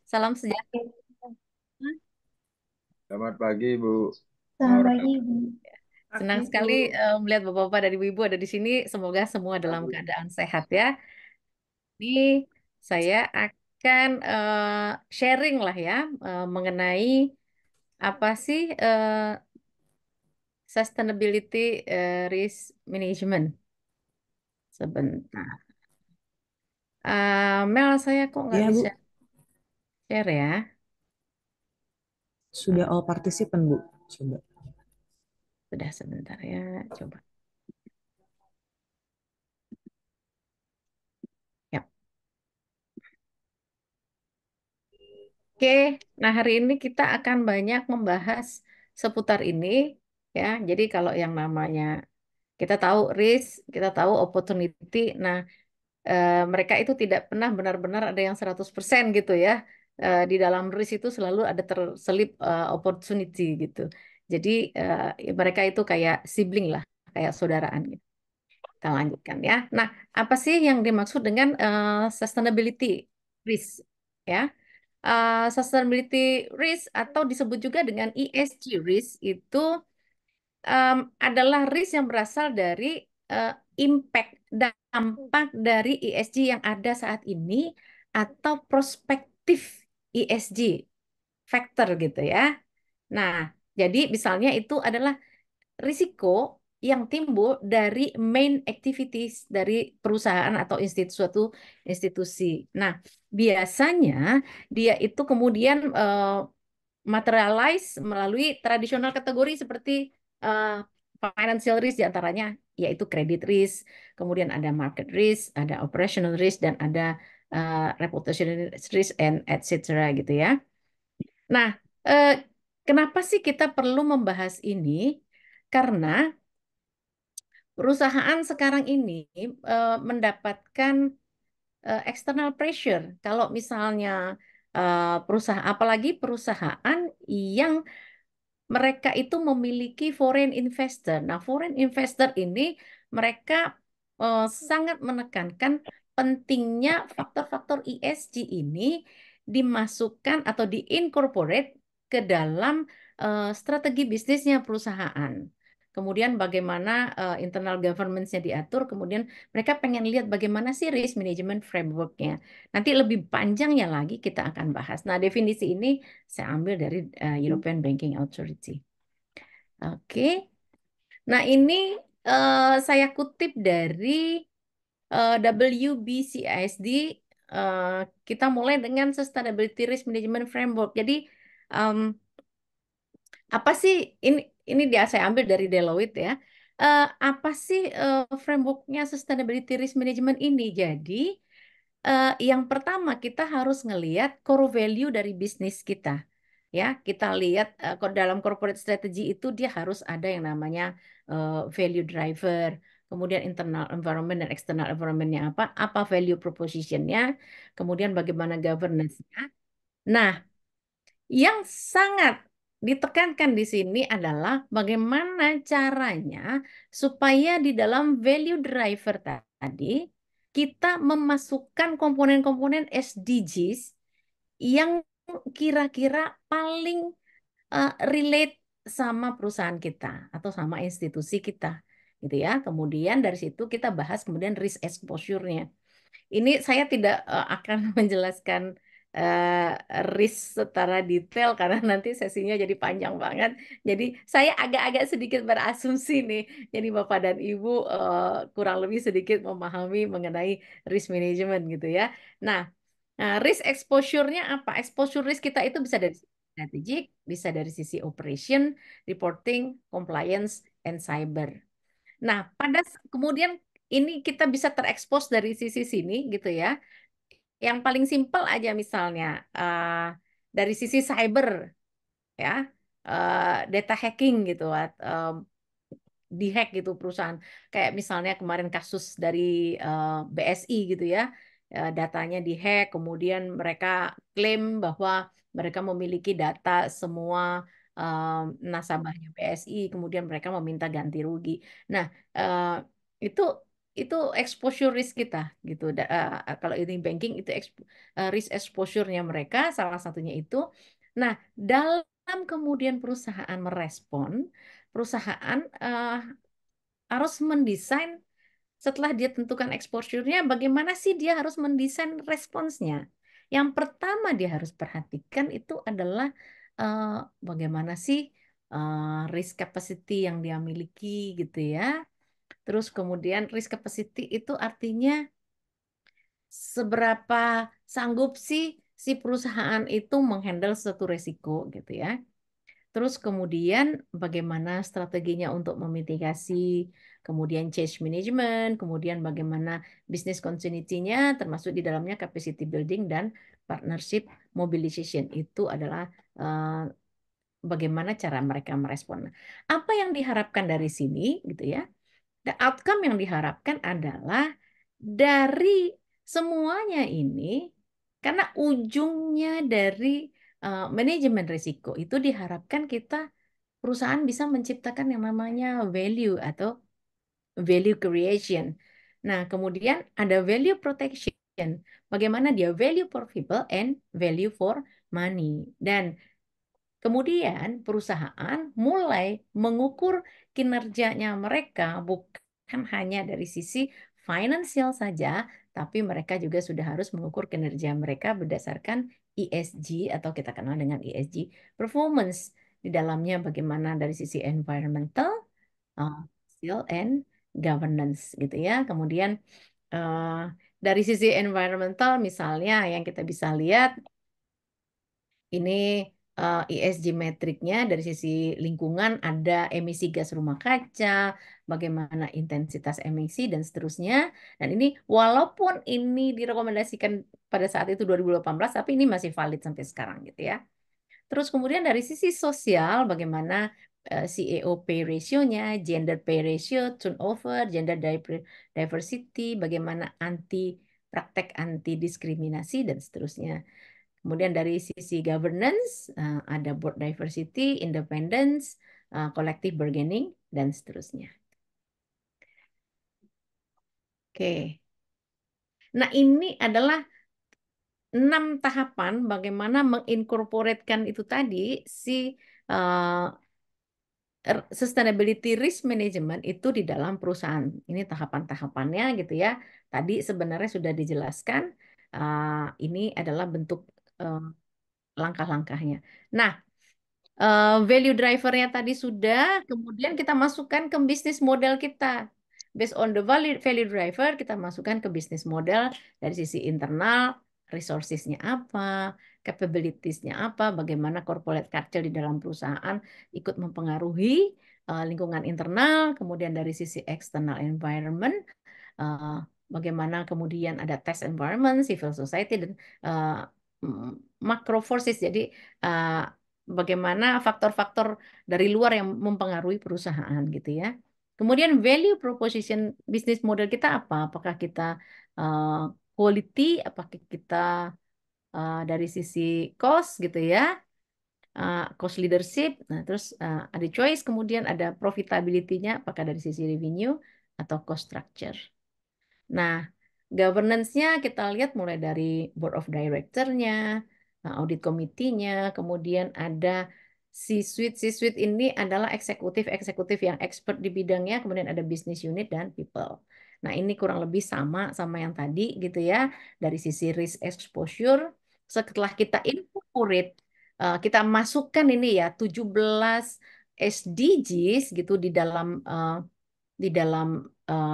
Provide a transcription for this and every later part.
Salam sejahtera. Oke. Selamat pagi, Bu Selamat Maura. pagi, Ibu. Pagi, Senang Bu. sekali melihat Bapak-bapak dan Ibu-ibu ada di sini. Semoga semua dalam keadaan sehat ya. Ini saya akan sharing lah ya mengenai apa sih sustainability risk management. Sebentar. Mel, saya kok nggak Ya, bisa Bu. share ya? Sudah all participant, Bu. Coba. Sudah sebentar ya, coba. Ya. Oke, nah hari ini kita akan banyak membahas seputar ini ya. Jadi kalau yang namanya kita tahu risk, kita tahu opportunity. Nah, mereka itu tidak pernah benar-benar ada yang 100% gitu ya. Di dalam risk itu selalu ada terselip opportunity gitu. Jadi mereka itu kayak sibling lah, kayak saudaraan gitu. Kita lanjutkan ya. Nah, apa sih yang dimaksud dengan sustainability risk ya? Sustainability risk atau disebut juga dengan ESG risk itu adalah risk yang berasal dari eh, impact dampak dari ESG yang ada saat ini atau prospektif ESG factor gitu ya. Nah, jadi misalnya itu adalah risiko yang timbul dari main activities dari perusahaan atau suatu institusi. Nah, biasanya dia itu kemudian materialize melalui tradisional kategori seperti uh, financial risk diantaranya yaitu credit risk, kemudian ada market risk, ada operational risk, dan ada reputation risk and etc. gitu ya. Nah, eh, kenapa sih kita perlu membahas ini? Karena perusahaan sekarang ini mendapatkan external pressure. Kalau misalnya perusahaan, apalagi perusahaan yang mereka itu memiliki foreign investor. Nah, foreign investor ini mereka sangat menekankan pentingnya faktor-faktor ESG ini dimasukkan atau diincorporate ke dalam strategi bisnisnya perusahaan. Kemudian bagaimana internal governance-nya diatur, kemudian mereka pengen lihat bagaimana sih risk management framework-nya. Nanti lebih panjangnya lagi kita akan bahas. Nah, definisi ini saya ambil dari European Banking Authority. Oke. Nah, ini saya kutip dari WBCISD. eh, kita mulai dengan Sustainability Risk Management Framework. Jadi, em, apa sih ini dia saya ambil dari Deloitte ya. Apa sih frameworknya Sustainability Risk Management ini? Jadi, yang pertama kita harus ngelihat core value dari bisnis kita. Ya, kita lihat dalam corporate strategy itu dia harus ada yang namanya value driver, kemudian internal environment dan external environment-nya apa value proposition-nya, kemudian bagaimana governance-nya. Nah, yang sangat ditekankan di sini adalah bagaimana caranya supaya di dalam value driver tadi kita memasukkan komponen-komponen SDGs yang kira-kira paling relate sama perusahaan kita atau sama institusi kita gitu ya. Kemudian dari situ kita bahas kemudian risk exposure-nya. Ini saya tidak akan menjelaskan eh, risk secara detail karena nanti sesinya jadi panjang banget. Jadi saya agak-agak sedikit berasumsi nih. Jadi Bapak dan Ibu kurang lebih sedikit memahami mengenai risk management gitu ya. Nah, risk exposure-nya apa? Exposure risk kita itu bisa dari sisi strategik, bisa dari sisi operation, reporting, compliance, and cyber. Nah, kemudian ini kita bisa terekspos dari sisi sini gitu ya. Yang paling simpel aja misalnya dari sisi cyber ya, data hacking gitu, dihack gitu perusahaan. Kayak misalnya kemarin kasus dari BSI gitu ya, datanya dihack, kemudian mereka klaim bahwa mereka memiliki data semua nasabahnya BSI, kemudian mereka meminta ganti rugi. Nah, itu itu exposure risk kita gitu. Kalau ini banking itu risk exposure-nya mereka salah satunya itu. Nah, dalam kemudian perusahaan merespon, perusahaan harus mendesain setelah dia tentukan exposure-nya, bagaimana sih dia harus mendesain responsnya. Yang pertama dia harus perhatikan itu adalah eh, bagaimana sih risk capacity yang dia miliki gitu ya. Terus kemudian risk capacity itu artinya seberapa sanggup sih si perusahaan itu menghandle suatu resiko gitu ya. Terus kemudian bagaimana strateginya untuk memitigasi, kemudian change management, kemudian bagaimana business continuity-nya termasuk di dalamnya capacity building dan partnership mobilization. Itu adalah eh, bagaimana cara mereka merespon. Apa yang diharapkan dari sini gitu ya? The outcome yang diharapkan adalah dari semuanya ini, karena ujungnya dari manajemen risiko itu diharapkan kita perusahaan bisa menciptakan yang namanya value atau value creation. Nah, kemudian ada value protection. Bagaimana dia value for people and value for money. Dan kemudian perusahaan mulai mengukur kinerjanya mereka bukan hanya dari sisi finansial saja, tapi mereka juga sudah harus mengukur kinerja mereka berdasarkan ESG atau kita kenal dengan ESG performance. Di dalamnya bagaimana dari sisi environmental, social, and governance gitu ya. Kemudian eh, dari sisi environmental misalnya yang kita bisa lihat ini ESG metriknya dari sisi lingkungan ada emisi gas rumah kaca, bagaimana intensitas emisi dan seterusnya. Dan ini walaupun ini direkomendasikan pada saat itu 2018, tapi ini masih valid sampai sekarang gitu ya. Terus kemudian dari sisi sosial, bagaimana CEO pay ratio-nya, gender pay ratio, turnover, diversity, bagaimana praktek anti diskriminasi dan seterusnya. Kemudian dari sisi governance, ada board diversity, independence, collective bargaining, dan seterusnya. Oke. Nah, ini adalah 6 tahapan bagaimana menginkorporatkan itu tadi si uh, sustainability risk management itu di dalam perusahaan. Ini tahapan-tahapannya gitu ya. Tadi sebenarnya sudah dijelaskan. Ini adalah bentuk uh, langkah-langkahnya. Nah, value drivernya tadi sudah, kemudian kita masukkan ke bisnis model kita. Based on the value driver, kita masukkan ke bisnis model dari sisi internal, resources-nya apa, capabilities-nya apa, bagaimana corporate culture di dalam perusahaan ikut mempengaruhi lingkungan internal, kemudian dari sisi external environment, eh, bagaimana kemudian ada test environment, civil society, dan eh, macro forces. Jadi eh, bagaimana faktor-faktor dari luar yang mempengaruhi perusahaan gitu ya. Kemudian value proposition bisnis model kita apa? Apakah kita eh, quality, apakah kita dari sisi cost gitu ya, cost leadership. Nah, terus ada choice, kemudian ada profitability-nya, apakah dari sisi revenue atau cost structure. Nah, governance-nya kita lihat mulai dari board of director-nya, audit committee-nya, kemudian ada C-suite. C-suite ini adalah eksekutif-eksekutif yang expert di bidangnya, kemudian ada business unit dan people. Nah, ini kurang lebih sama sama yang tadi gitu ya, dari sisi risk exposure. Setelah kita incorporate, kita masukkan ini ya 17 SDGs gitu di dalam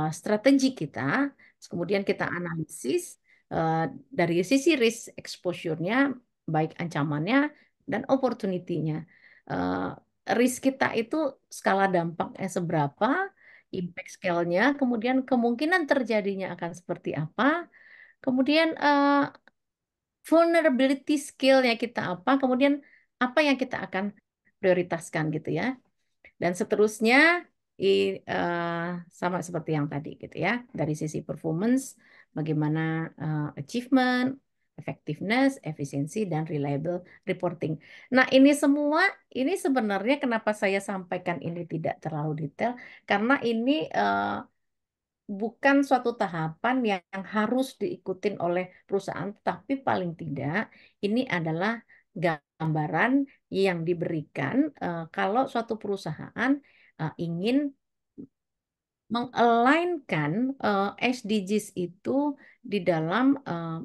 strategi kita. Kemudian kita analisis eh, dari sisi risk exposure-nya, baik ancamannya dan opportunity-nya. Eh, risk kita itu skala dampaknya seberapa, impact scale-nya, kemudian kemungkinan terjadinya akan seperti apa, kemudian vulnerability skill-nya kita apa, kemudian apa yang kita akan prioritaskan gitu ya. Dan seterusnya sama seperti yang tadi gitu ya. Dari sisi performance, bagaimana achievement, effectiveness, efisiensi, dan reliable reporting. Nah, ini semua, ini sebenarnya kenapa saya sampaikan ini tidak terlalu detail, karena ini bukan suatu tahapan yang harus diikutin oleh perusahaan, tapi paling tidak ini adalah gambaran yang diberikan kalau suatu perusahaan ingin mengalainkan SDGs itu di dalam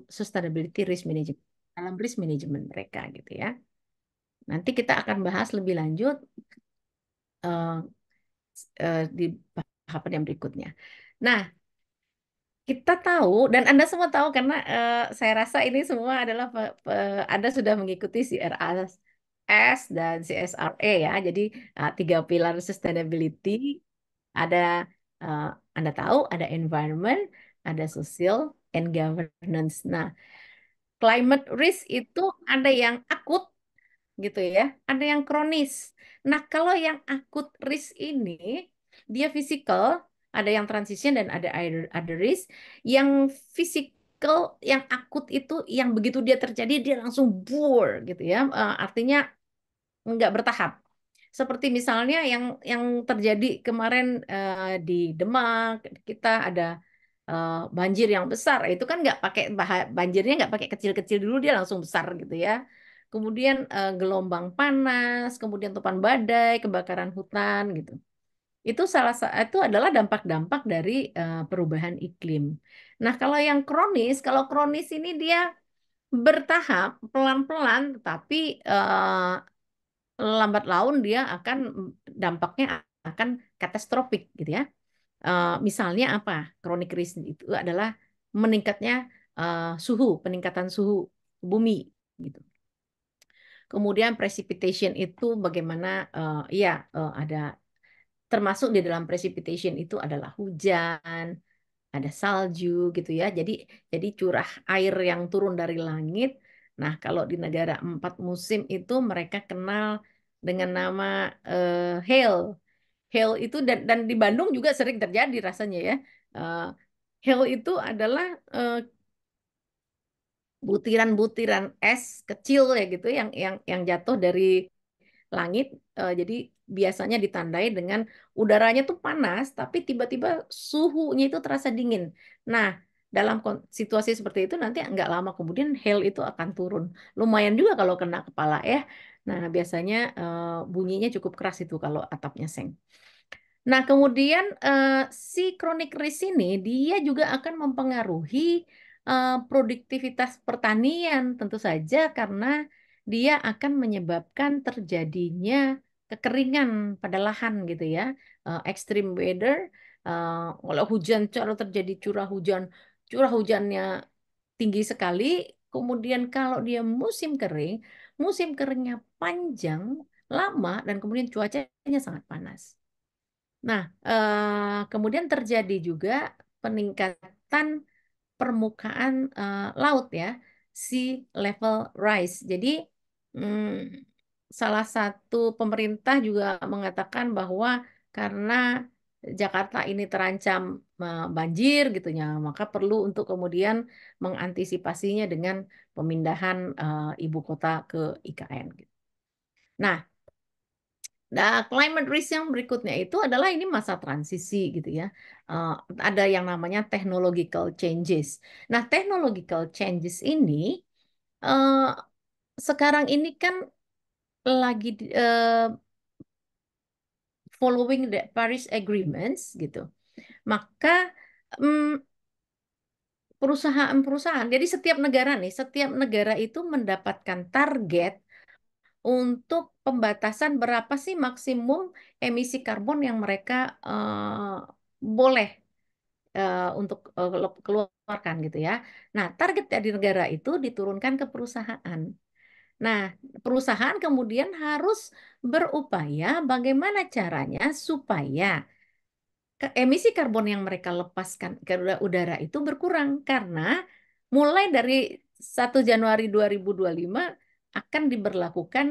sustainability risk management, dalam risk management mereka gitu ya. Nanti kita akan bahas lebih lanjut eh, di tahapan yang berikutnya. Nah, kita tahu dan Anda semua tahu karena saya rasa ini semua adalah Anda sudah mengikuti CRS dan CSRE ya. Jadi tiga pilar sustainability ada eh, Anda tahu ada environment, ada social and governance. Nah, climate risk itu ada yang akut gitu ya. Ada yang kronis. Nah, kalau yang akut risk ini dia fisikal, ada yang transition dan ada other risk. Yang fisikal, yang akut itu yang begitu dia terjadi dia langsung bur gitu ya. Artinya nggak bertahap. Seperti misalnya yang terjadi kemarin di Demak, kita ada banjir yang besar. Itu kan nggak pakai banjirnya nggak pakai kecil-kecil dulu dia langsung besar gitu ya. Kemudian gelombang panas, kemudian topan badai, kebakaran hutan gitu. Itu salah satu adalah dampak-dampak dari perubahan iklim. Nah, kalau kronis ini dia bertahap, pelan-pelan, tapi lambat laun dia akan dampaknya akan katastrofik gitu ya. Misalnya apa? Chronic risk itu adalah meningkatnya peningkatan suhu bumi gitu. Kemudian precipitation itu bagaimana ya ada termasuk di dalam precipitation itu adalah hujan, ada salju gitu ya. Jadi curah air yang turun dari langit. Nah, kalau di negara 4 musim itu mereka kenal dengan nama hail. Hail itu dan di Bandung juga sering terjadi rasanya ya. Eh, Hail itu adalah butiran-butiran es kecil ya gitu yang jatuh dari langit. Jadi biasanya ditandai dengan udaranya tuh panas, tapi tiba-tiba suhunya itu terasa dingin. Nah, dalam situasi seperti itu nanti nggak lama kemudian hail itu akan turun. Lumayan juga kalau kena kepala ya. Nah, biasanya bunyinya cukup keras itu kalau atapnya seng. Nah, kemudian si chronic risk ini dia juga akan mempengaruhi produktivitas pertanian tentu saja karena dia akan menyebabkan terjadinya kekeringan pada lahan gitu ya. Extreme weather, kalau hujan kalau terjadi curah hujannya tinggi sekali, kemudian kalau dia musim keringnya panjang, lama dan kemudian cuacanya sangat panas. Nah, kemudian terjadi juga peningkatan permukaan laut ya, sea level rise. Jadi, mm, salah satu pemerintah juga mengatakan bahwa karena Jakarta ini terancam banjir gitu ya, maka perlu untuk kemudian mengantisipasinya dengan pemindahan ibu kota ke IKN. Gitu. Nah, nah, climate risk yang berikutnya itu adalah ini masa transisi gitu ya. Eh, ada yang namanya technological changes. Nah, technological changes ini eh, sekarang ini kan lagi following the Paris Agreements gitu. Maka mm, perusahaan-perusahaan, jadi setiap negara itu mendapatkan target untuk pembatasan berapa sih maksimum emisi karbon yang mereka boleh untuk keluarkan gitu ya. Nah, target dari negara itu diturunkan ke perusahaan. Nah, perusahaan kemudian harus berupaya bagaimana caranya supaya emisi karbon yang mereka lepaskan ke udara itu berkurang karena mulai dari 1 Januari 2025 akan diberlakukan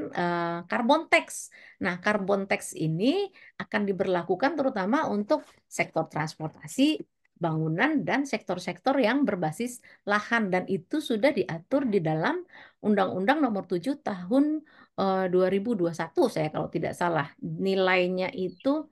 carbon tax. Nah, carbon tax ini akan diberlakukan terutama untuk sektor transportasi, bangunan, dan sektor-sektor yang berbasis lahan. Dan itu sudah diatur di dalam Undang-Undang Nomor 7 Tahun 2021, saya kalau tidak salah. Nilainya itu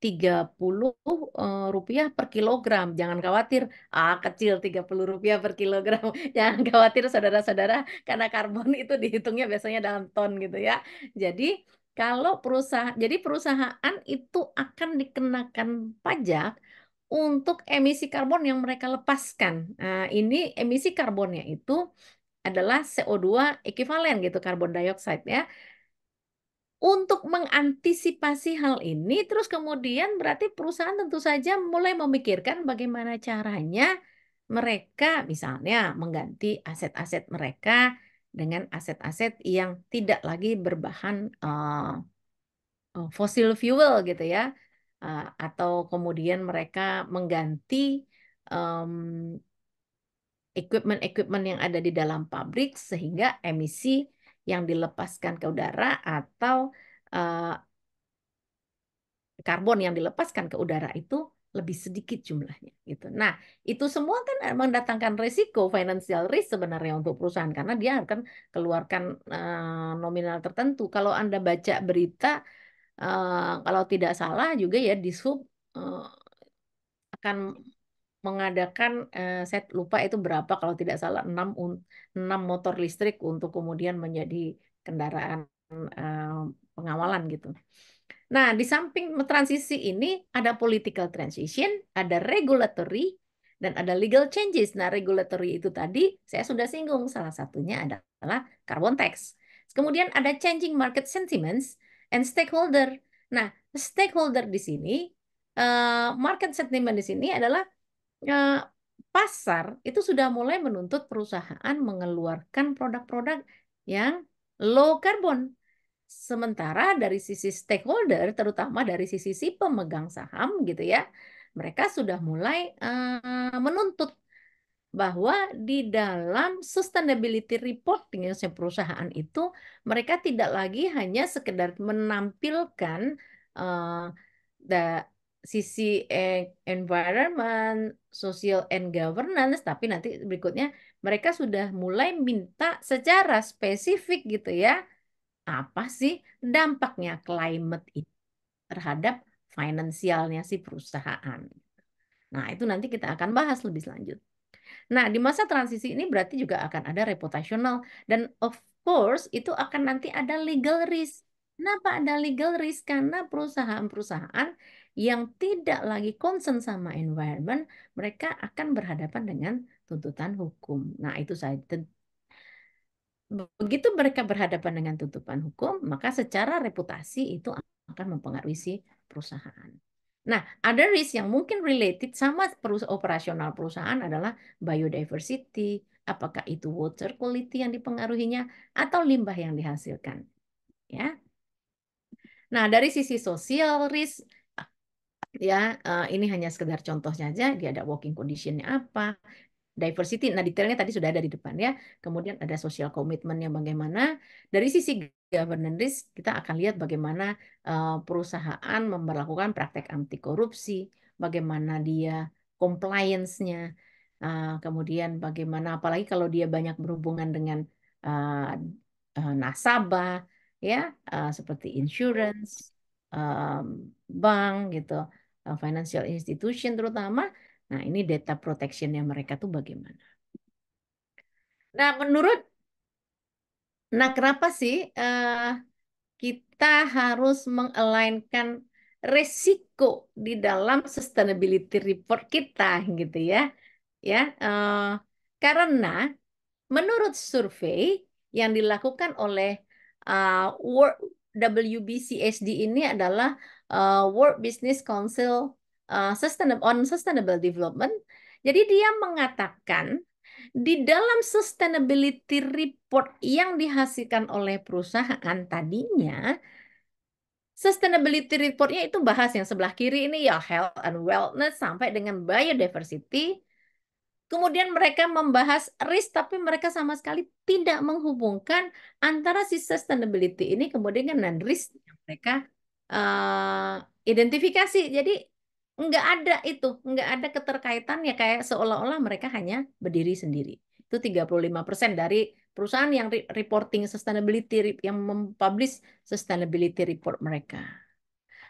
Rp30 per kilogram. Jangan khawatir, kecil Rp30 per kilogram. Jangan khawatir saudara-saudara, karena karbon itu dihitungnya biasanya dalam ton gitu ya. Jadi jadi perusahaan itu akan dikenakan pajak untuk emisi karbon yang mereka lepaskan. Nah, ini emisi karbonnya itu adalah CO2 ekuivalen gitu, karbon dioksida ya. Untuk mengantisipasi hal ini, terus kemudian berarti perusahaan tentu saja mulai memikirkan bagaimana caranya mereka misalnya mengganti aset-aset mereka dengan aset-aset yang tidak lagi berbahan fosil fuel gitu ya. Atau kemudian mereka mengganti em, equipment-equipment yang ada di dalam pabrik sehingga emisi yang dilepaskan ke udara atau eh, karbon yang dilepaskan ke udara itu lebih sedikit jumlahnya gitu. Nah, itu semua kan mendatangkan risiko financial risk sebenarnya untuk perusahaan karena dia akan keluarkan nominal tertentu. Kalau Anda baca berita kalau tidak salah juga ya di sub akan mengadakan saya lupa itu berapa kalau tidak salah 6 motor listrik untuk kemudian menjadi kendaraan eh, pengawalan gitu. Nah, di samping transisi ini ada political transition, ada regulatory, dan ada legal changes. Nah, regulatory itu tadi saya sudah singgung, salah satunya adalah carbon tax. Kemudian ada changing market sentiments and stakeholder. Nah, stakeholder di sini, market sentiment di sini adalah eh, pasar itu sudah mulai menuntut perusahaan mengeluarkan produk-produk yang low carbon. Sementara dari sisi stakeholder, terutama dari sisi si pemegang saham gitu ya, mereka sudah mulai menuntut bahwa di dalam sustainability reporting perusahaan itu mereka tidak lagi hanya sekedar menampilkan eh, sisi environment, social and governance, tapi nanti berikutnya mereka sudah mulai minta secara spesifik gitu ya, apa sih dampaknya climate itu terhadap finansialnya si perusahaan. Nah, itu nanti kita akan bahas lebih lanjut. Nah, di masa transisi ini berarti juga akan ada reputational dan of course itu akan nanti ada legal risk. Kenapa ada legal risk? Karena perusahaan-perusahaan yang tidak lagi concern sama environment, mereka akan berhadapan dengan tuntutan hukum. Nah, itu saja. Begitu mereka berhadapan dengan tuntutan hukum, maka secara reputasi itu akan mempengaruhi si perusahaan. Nah, ada risk yang mungkin related sama operasional perusahaan adalah biodiversity, apakah itu water quality yang dipengaruhinya atau limbah yang dihasilkan, ya. Nah, dari sisi sosial risk ya ini hanya sekedar contohnya aja, dia ada working conditionnya apa, diversity, nah detailnya tadi sudah ada di depan ya. Kemudian ada social commitment yang bagaimana. Dari sisi governance risk, kita akan lihat bagaimana perusahaan memperlakukan praktek anti korupsi, bagaimana dia compliance-nya, kemudian bagaimana, apalagi kalau dia banyak berhubungan dengan uh, nasabah, ya, seperti insurance, um, bank gitu, financial institution terutama. Nah, ini data protection-nya mereka tuh bagaimana? Nah, kenapa sih kita harus mengalainkan resiko di dalam sustainability report kita, gitu ya? Ya, karena menurut survei yang dilakukan oleh World WBCSD ini adalah World Business Council Sustainable Development. Jadi dia mengatakan di dalam sustainability report yang dihasilkan oleh perusahaan tadinya, sustainability reportnya itu bahas yang sebelah kiri ini ya health and wellness sampai dengan biodiversity. Kemudian mereka membahas risk, tapi mereka sama sekali tidak menghubungkan antara si sustainability ini kemudian dengan risk yang mereka eh, identifikasi. Jadi nggak ada keterkaitan ya kayak seolah-olah mereka hanya berdiri sendiri. Itu 35% dari perusahaan yang reporting sustainability, yang mempublish sustainability report mereka.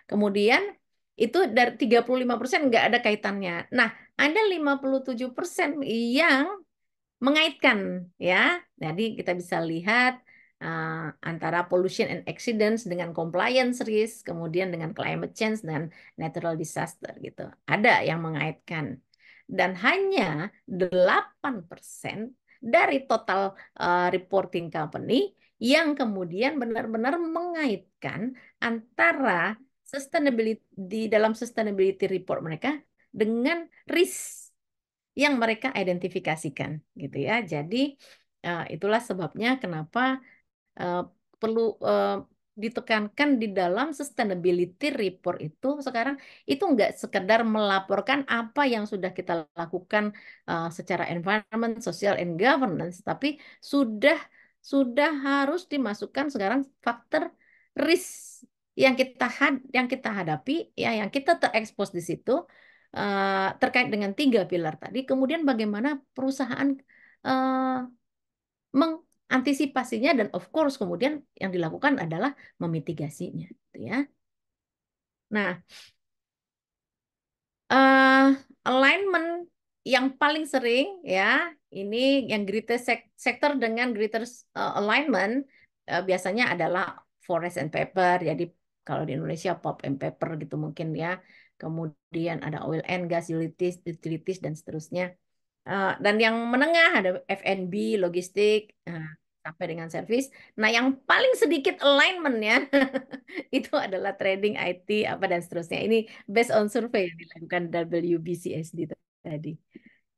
Kemudian Itu dari 35% nggak ada kaitannya. Nah, ada 57% yang mengaitkan ya. Jadi kita bisa lihat antara pollution and accidents dengan compliance risk, kemudian dengan climate change dan natural disaster gitu. Ada yang mengaitkan. Dan hanya 8% dari total reporting company yang kemudian benar-benar mengaitkan antara sustainability di dalam sustainability report mereka dengan risk yang mereka identifikasikan gitu ya. Jadi itulah sebabnya kenapa eh, perlu ditekankan di dalam sustainability report itu sekarang itu nggak sekedar melaporkan apa yang sudah kita lakukan secara environment, social, and governance, tapi sudah sudah harus dimasukkan sekarang faktor risk yang kita hadapi ya yang kita terekspos di situ terkait dengan tiga pilar tadi. Kemudian bagaimana perusahaan eh, mengantisipasinya dan of course kemudian yang dilakukan adalah memitigasinya, gitu ya. Nah, eh alignment yang paling sering ya ini yang greatest sector dengan greatest alignment biasanya adalah forest and paper. Jadi kalau di Indonesia pulp and paper gitu mungkin ya. Kemudian ada oil and gas, utilities dan seterusnya. Dan yang menengah ada F&B, logistik, sampai dengan service. Nah, yang paling sedikit alignment ya itu adalah trading, IT, apa dan seterusnya. Ini based on survei yang dilakukan WBCSD tadi.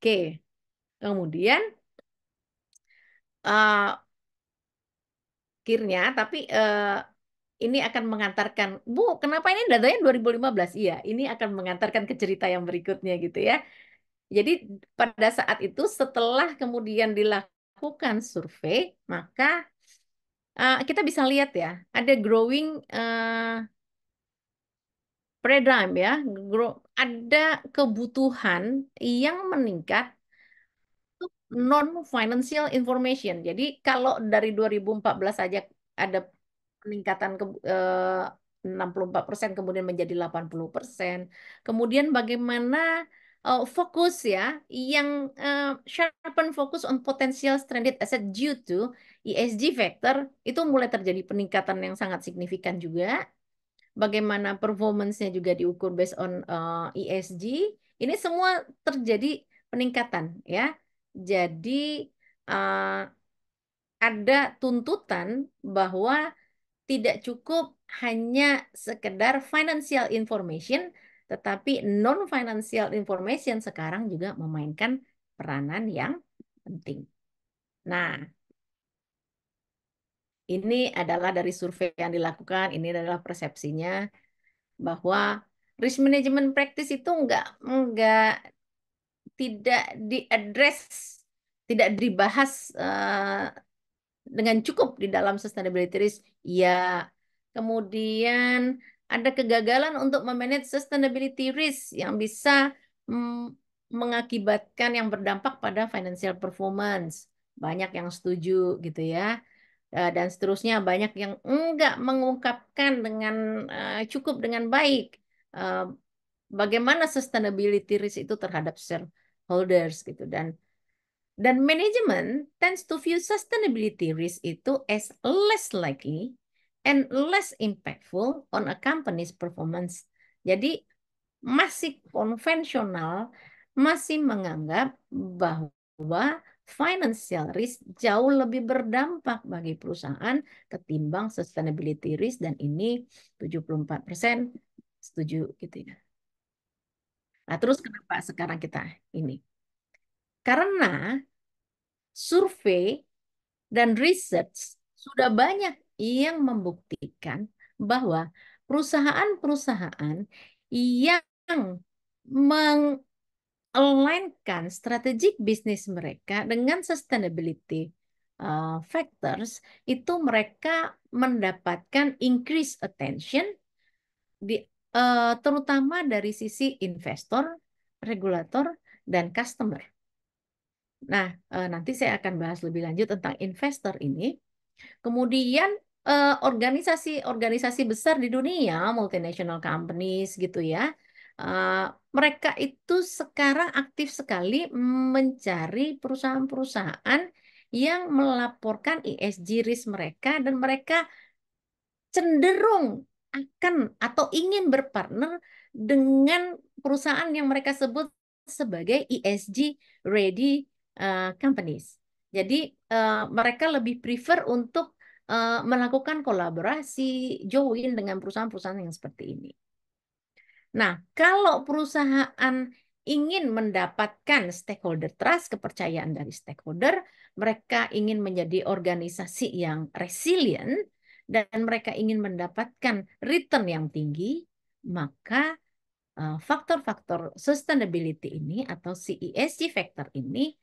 Oke, kemudian uh, akhirnya, tapi ini akan mengantarkan, Bu, kenapa ini datanya 2015? Iya, ini akan mengantarkan ke cerita yang berikutnya gitu ya. Jadi pada saat itu setelah kemudian dilakukan survei, maka kita bisa lihat ya, ada growing paradigm ya, ada kebutuhan yang meningkat non-financial information. Jadi kalau dari 2014 saja ada peningkatan 64% kemudian menjadi 80%. Kemudian bagaimana fokus ya yang sharpen fokus on potential stranded asset due to ESG factor itu mulai terjadi peningkatan yang sangat signifikan juga. Bagaimana performance-nya juga diukur based on ESG. Ini semua terjadi peningkatan ya. Jadi uh, ada tuntutan bahwa tidak cukup hanya sekedar financial information, tetapi non-financial information sekarang juga memainkan peranan yang penting. Nah, ini adalah dari survei yang dilakukan, ini adalah persepsinya bahwa risk management practice itu enggak tidak diadres, tidak dibahas dengan cukup di dalam sustainability risk. Ya, kemudian ada kegagalan untuk memanage sustainability risk yang bisa mengakibatkan yang berdampak pada financial performance. Banyak yang setuju gitu ya. Dan seterusnya banyak yang enggak mengungkapkan dengan cukup dengan baik eh, bagaimana sustainability risk itu terhadap shareholders gitu dan manajemen tends to view sustainability risk itu as less likely and less impactful on a company's performance. Jadi masih konvensional, masih menganggap bahwa financial risk jauh lebih berdampak bagi perusahaan ketimbang sustainability risk dan ini 74% setuju gitu ya. Nah, terus kenapa sekarang kita ini? Karena survei dan research sudah banyak yang membuktikan bahwa perusahaan-perusahaan yang meng-alignkan strategic bisnis mereka dengan sustainability factors, itu mereka mendapatkan increased attention di terutama dari sisi investor, regulator, dan customer. Nah, nanti saya akan bahas lebih lanjut tentang investor ini. Kemudian organisasi-organisasi besar di dunia, multinational companies gitu ya, eh, mereka itu sekarang aktif sekali mencari perusahaan-perusahaan yang melaporkan ESG risk mereka dan mereka cenderung akan atau ingin berpartner dengan perusahaan yang mereka sebut sebagai ESG ready companies. Jadi mereka lebih prefer untuk melakukan kolaborasi, join dengan perusahaan-perusahaan yang seperti ini. Nah, kalau perusahaan ingin mendapatkan stakeholder trust, kepercayaan dari stakeholder, mereka ingin menjadi organisasi yang resilient, dan mereka ingin mendapatkan return yang tinggi, maka faktor-faktor sustainability ini atau CESG factor ini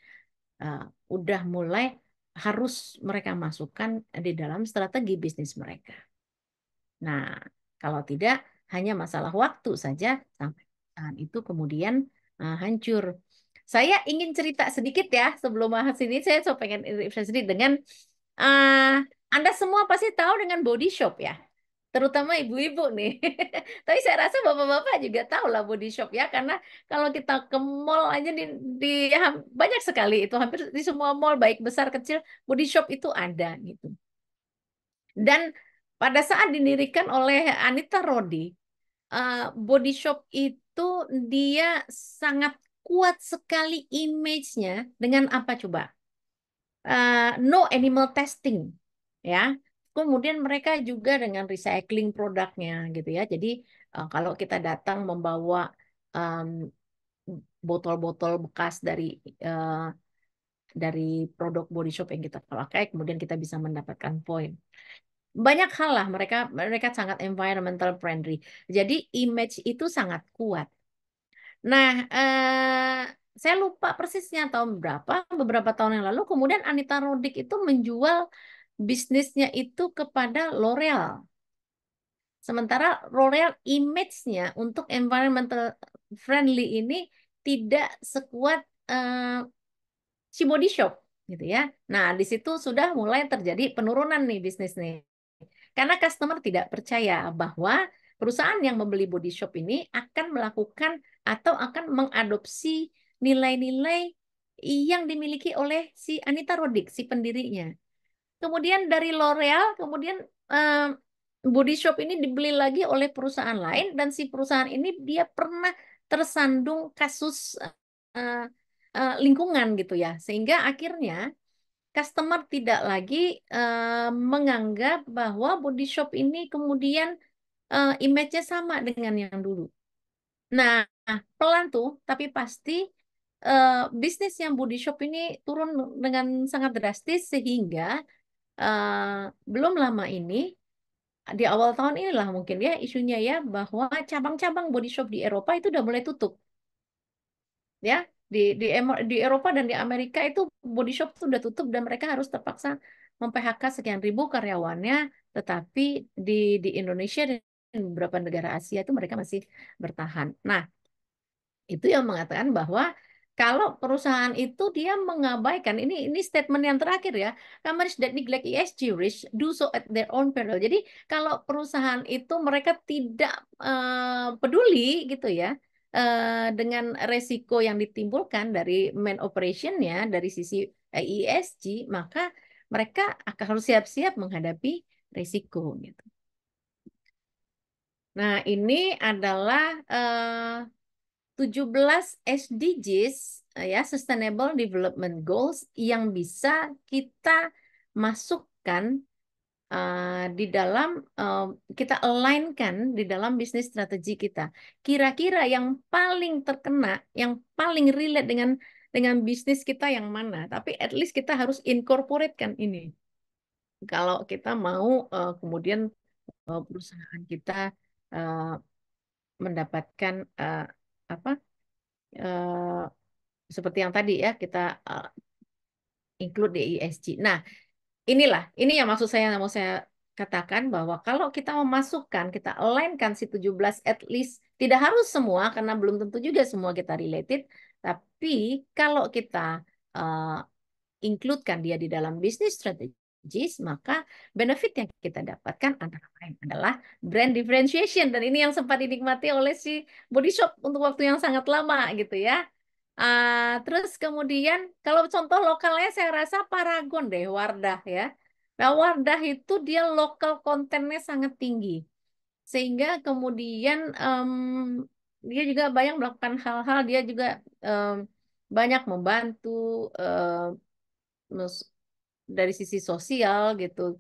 uh, udah mulai harus mereka masukkan di dalam strategi bisnis mereka. Nah, kalau tidak, hanya masalah waktu saja sampai perusahaan itu kemudian hancur. Saya ingin cerita sedikit ya sebelum bahas ini. Saya pengen refresh sedikit dengan uh, Anda semua pasti tahu dengan body shop ya, terutama ibu-ibu nih. Tapi saya rasa bapak-bapak juga tahu lah body shop ya, karena kalau kita ke mall aja di banyak sekali itu, hampir di semua mall baik besar kecil body shop itu ada gitu. Dan pada saat didirikan oleh Anita Rodi, body shop itu dia sangat kuat sekali image-nya dengan apa coba? No animal testing, ya. Kemudian mereka juga dengan recycling produknya gitu ya. Jadi kalau kita datang membawa em, botol-botol bekas eh, dari produk body shop yang kita pakai, kemudian kita bisa mendapatkan poin. Banyak hal lah, mereka mereka sangat environmental friendly. Jadi image itu sangat kuat. Nah, saya lupa persisnya tahun berapa, beberapa tahun yang lalu, kemudian Anita Roddick itu menjual bisnisnya itu kepada L'Oreal. Sementara L'Oreal image-nya untuk environmental friendly ini tidak sekuat si body shop gitu ya. Nah, di situ sudah mulai terjadi penurunan nih bisnis nih. Karena customer tidak percaya bahwa perusahaan yang membeli body shop ini akan melakukan atau akan mengadopsi nilai-nilai yang dimiliki oleh si Anita Roddick, si pendirinya. Kemudian dari L'Oreal, kemudian eh, body shop ini dibeli lagi oleh perusahaan lain, dan si perusahaan ini dia pernah tersandung kasus eh, lingkungan gitu ya. Sehingga akhirnya customer tidak lagi menganggap bahwa body shop ini kemudian image-nya sama dengan yang dulu. Nah, pelan tuh, tapi pasti bisnis yang body shop ini turun dengan sangat drastis, sehingga belum lama ini, di awal tahun inilah mungkin ya isunya ya, bahwa cabang-cabang body shop di Eropa itu udah mulai tutup ya. Di Eropa dan di Amerika itu body shop sudah tutup, dan mereka harus terpaksa mem-PHK sekian ribu karyawannya. Tetapi di Indonesia dan beberapa negara Asia itu mereka masih bertahan. Nah, itu yang mengatakan bahwa kalau perusahaan itu dia mengabaikan, ini statement yang terakhir ya, companies that neglect ESG risk do so at their own peril. Jadi kalau perusahaan itu mereka tidak peduli gitu ya dengan resiko yang ditimbulkan dari main operationnya dari sisi ESG, maka mereka akan harus siap-siap menghadapi resiko gitu. Nah, ini adalah 17 SDGs ya, Sustainable Development Goals, yang bisa kita masukkan di dalam kita align-kan di dalam bisnis strategi kita. Kira-kira yang paling terkena, yang paling relate dengan bisnis kita yang mana? Tapi at least kita harus incorporate kan ini. Kalau kita mau kemudian perusahaan kita uh, mendapatkan apa? eh, seperti yang tadi ya kita include di ESG. Nah, ini yang maksud saya, yang mau saya katakan, bahwa kalau kita memasukkan, kita align-kan si 17, at least tidak harus semua karena belum tentu juga semua kita related, tapi kalau kita uh, include-kan dia di dalam bisnis strategi SDGs, maka benefit yang kita dapatkan antara lain adalah brand differentiation. Dan ini yang sempat dinikmati oleh si Body Shop untuk waktu yang sangat lama gitu ya. Terus kemudian kalau contoh lokalnya saya rasa Paragon deh, Wardah ya. Nah, Wardah itu dia lokal kontennya sangat tinggi. Sehingga kemudian dia juga banyak melakukan hal-hal, dia juga em, banyak membantu mes- dari sisi sosial gitu.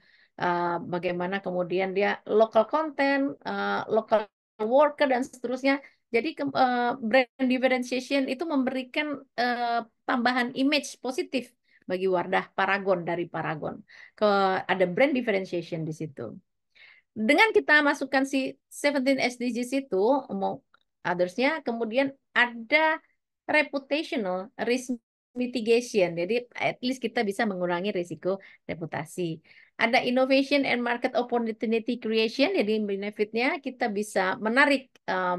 Bagaimana kemudian dia local content, local worker dan seterusnya. Jadi brand differentiation itu memberikan tambahan image positif bagi Wardah Paragon dari Paragon. Ada brand differentiation di situ. Dengan kita masukkan si 17 SDGs itu, mau others-nya, kemudian ada reputational risk mitigation. Jadi at least kita bisa mengurangi risiko reputasi. Ada innovation and market opportunity creation. Jadi benefitnya kita bisa menarik uh,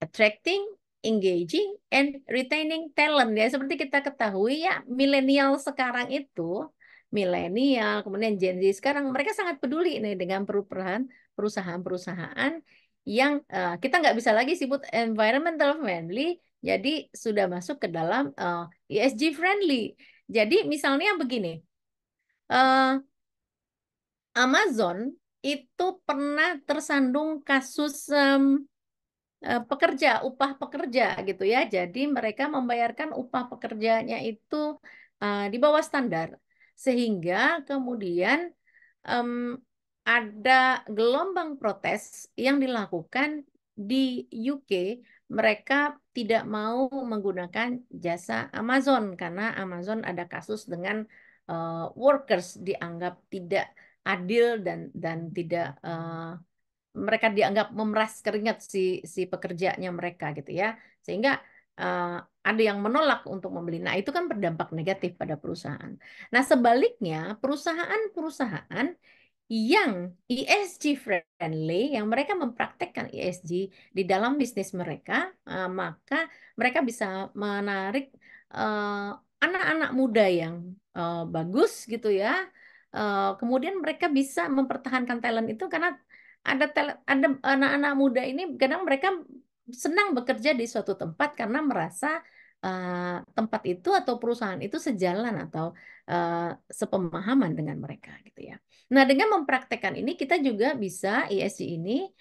attracting, engaging, and retaining talent ya. Seperti kita ketahui ya, milenial sekarang itu, milenial, kemudian Gen Z sekarang, mereka sangat peduli nih dengan perusahaan-perusahaan yang kita nggak bisa lagi sebut environmental friendly, jadi sudah masuk ke dalam ESG friendly. Jadi misalnya begini, eh, Amazon itu pernah tersandung kasus pekerja, upah pekerja gitu ya. Jadi mereka membayarkan upah pekerjanya itu di bawah standar. Sehingga kemudian em, ada gelombang protes yang dilakukan di UK. Mereka tidak mau menggunakan jasa Amazon karena Amazon ada kasus dengan workers dianggap tidak adil dan tidak mereka dianggap memeras keringat si si pekerjanya mereka gitu ya, sehingga eh, ada yang menolak untuk membeli. Nah, itu kan berdampak negatif pada perusahaan. Nah, sebaliknya perusahaan-perusahaan yang ESG friendly, yang mereka mempraktekkan ESG di dalam bisnis mereka, maka mereka bisa menarik eh, anak-anak muda yang bagus gitu ya. Kemudian mereka bisa mempertahankan talent itu karena ada anak-anak muda ini kadang mereka senang bekerja di suatu tempat karena merasa tempat itu atau perusahaan itu sejalan atau eh, sepemahaman dengan mereka gitu ya. Nah, dengan mempraktekkan ini kita juga bisa ESG ini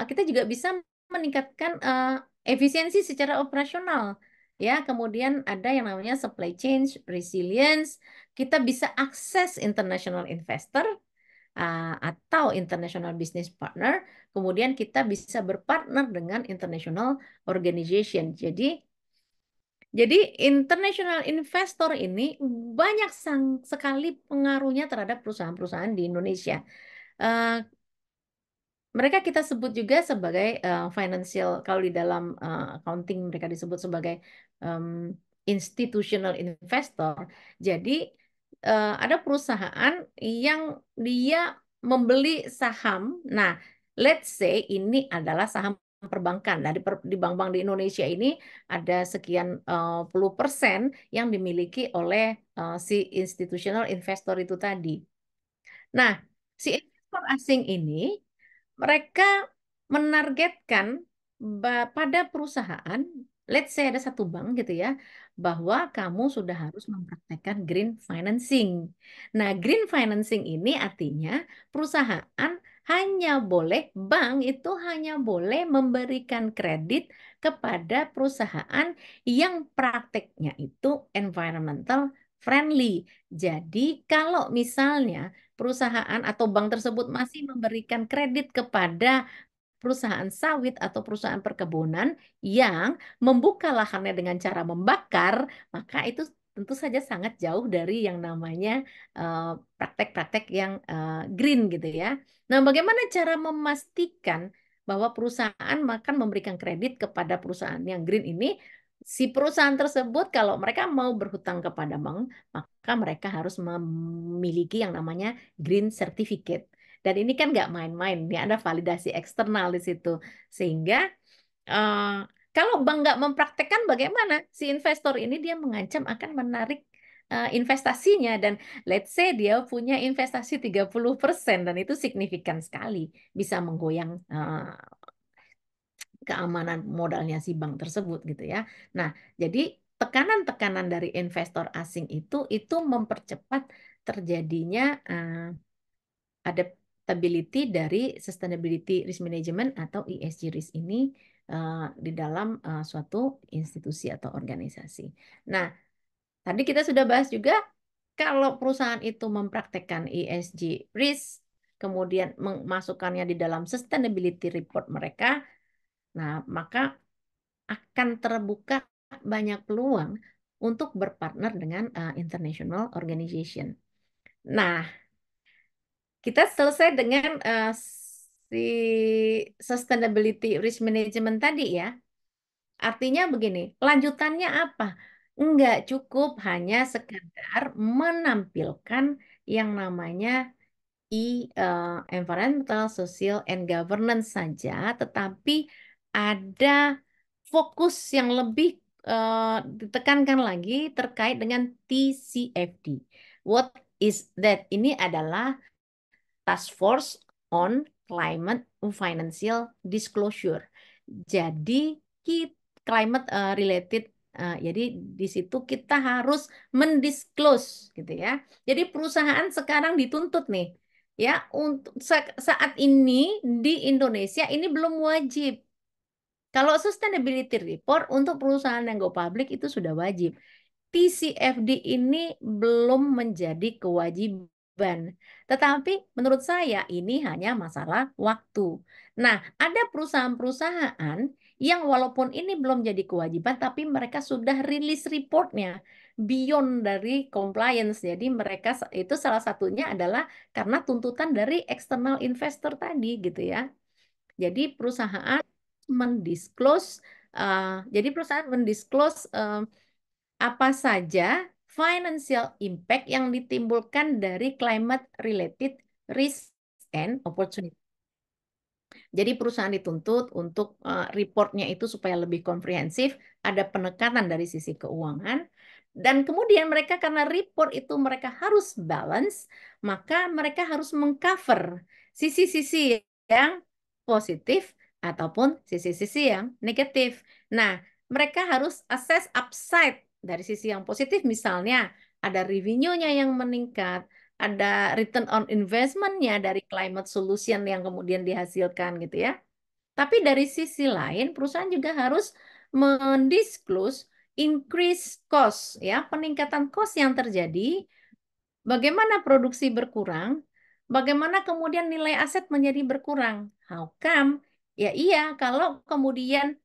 kita juga bisa meningkatkan efisiensi secara operasional. Ya, kemudian ada yang namanya supply chain resilience. Kita bisa akses international investor atau international business partner. Kemudian kita bisa berpartner dengan international organization. Jadi international investor ini banyak sekali pengaruhnya terhadap perusahaan-perusahaan di Indonesia. Eh, Mereka kita sebut juga sebagai financial, kalau di dalam accounting mereka disebut sebagai em, institutional investor. Jadi ada perusahaan yang dia membeli saham. Nah, let's say ini adalah saham perbankan. Nah, di bank-bank di Indonesia ini ada sekian puluh persen yang dimiliki oleh si institutional investor itu tadi. Nah, si investor asing ini mereka menargetkan pada perusahaan, let's say ada satu bank gitu ya, bahwa kamu sudah harus mempraktekkan green financing. Nah, green financing ini artinya perusahaan hanya boleh, bank itu hanya boleh memberikan kredit kepada perusahaan yang prakteknya itu environmental friendly. Jadi, kalau misalnya perusahaan atau bank tersebut masih memberikan kredit kepada perusahaan sawit atau perusahaan perkebunan yang membuka lahannya dengan cara membakar, maka itu tentu saja sangat jauh dari yang namanya eh, praktek-praktek yang green gitu ya. Nah, bagaimana cara memastikan bahwa perusahaan makan memberikan kredit kepada perusahaan yang green ini? Si perusahaan tersebut kalau mereka mau berhutang kepada bank, maka mereka harus memiliki yang namanya green certificate. Dan ini kan nggak main-main, ini ada validasi eksternal di situ. Sehingga eh, kalau bank nggak mempraktekkan bagaimana? Si investor ini dia mengancam akan menarik investasinya dan let's say dia punya investasi 30% dan itu signifikan sekali bisa menggoyang keamanan modalnya si bank tersebut gitu ya. Nah, jadi tekanan-tekanan dari investor asing itu mempercepat terjadinya adaptability dari sustainability risk management atau ESG risk ini di dalam suatu institusi atau organisasi. Nah, tadi kita sudah bahas juga kalau perusahaan itu mempraktekkan ESG risk, kemudian memasukkannya di dalam sustainability report mereka, nah maka akan terbuka banyak peluang untuk berpartner dengan international organization. Nah, kita selesai dengan si sustainability risk management tadi ya. Artinya begini, lanjutannya apa? Enggak cukup hanya sekedar menampilkan yang namanya environmental, social, and governance saja, tetapi ada fokus yang lebih ditekankan lagi terkait dengan TCFD. What is that? Ini adalah Task Force on Climate Financial Disclosure. Jadi climate related, jadi di situ kita harus mendisclose gitu ya. Jadi perusahaan sekarang dituntut nih ya untuk saat ini di Indonesia ini belum wajib. Kalau sustainability report untuk perusahaan yang go public itu sudah wajib. TCFD ini belum menjadi kewajiban. Tetapi menurut saya ini hanya masalah waktu. Nah, ada perusahaan-perusahaan yang walaupun ini belum jadi kewajiban, tapi mereka sudah rilis reportnya beyond dari compliance. Jadi mereka itu salah satunya adalah karena tuntutan dari external investor tadi gitu ya. Jadi perusahaan mendisclose, jadi perusahaan mendisclose apa saja financial impact yang ditimbulkan dari climate related risk and opportunity. Jadi perusahaan dituntut untuk reportnya itu supaya lebih komprehensif, ada penekanan dari sisi keuangan, dan kemudian mereka karena report itu mereka harus balance, maka mereka harus mengcover sisi-sisi yang positif ataupun sisi-sisi yang negatif. Nah, mereka harus assess upside dari sisi yang positif, misalnya ada revenue-nya yang meningkat, ada return on investment-nya dari climate solution yang kemudian dihasilkan gitu ya. Tapi dari sisi lain perusahaan juga harus mendisclose increase cost ya, peningkatan cost yang terjadi. Bagaimana produksi berkurang? Bagaimana kemudian nilai aset menjadi berkurang? How come? Ya iya, kalau kemudian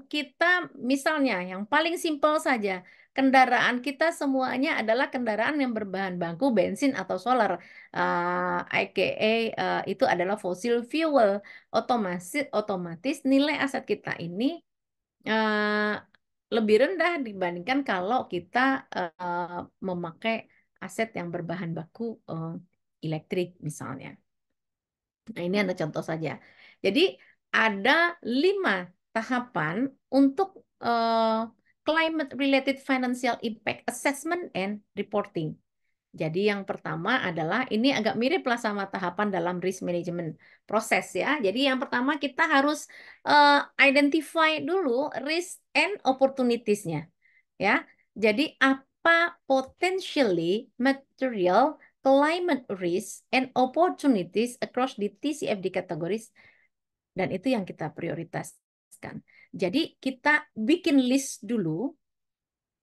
kita misalnya yang paling simpel saja, kendaraan kita semuanya adalah kendaraan yang berbahan baku bensin atau solar, aka itu adalah fossil fuel. Otomatis nilai aset kita ini eh, lebih rendah dibandingkan kalau kita memakai aset yang berbahan baku elektrik misalnya. Nah, ini ada contoh saja. Jadi ada 5 tahapan untuk climate related financial impact assessment and reporting. Jadi yang pertama adalah ini agak mirip lah sama tahapan dalam risk management proses ya. Jadi yang pertama kita harus identify dulu risk and opportunities-nya ya. Jadi apa potentially material climate risk and opportunities across the TCFD categories, dan itu yang kita prioritaskan. Jadi kita bikin list dulu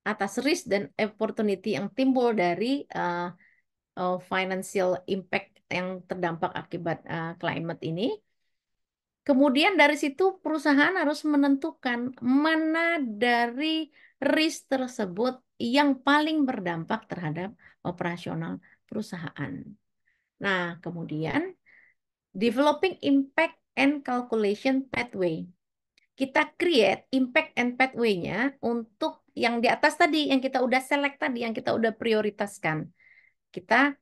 atas risk dan opportunity yang timbul dari financial impact yang terdampak akibat climate ini. Kemudian dari situ perusahaan harus menentukan mana dari risk tersebut yang paling berdampak terhadap operasional perusahaan. Nah, kemudian developing impact and calculation pathway. Kita create impact and pathway-nya untuk yang di atas tadi, yang kita udah select tadi, yang kita udah prioritaskan. Kita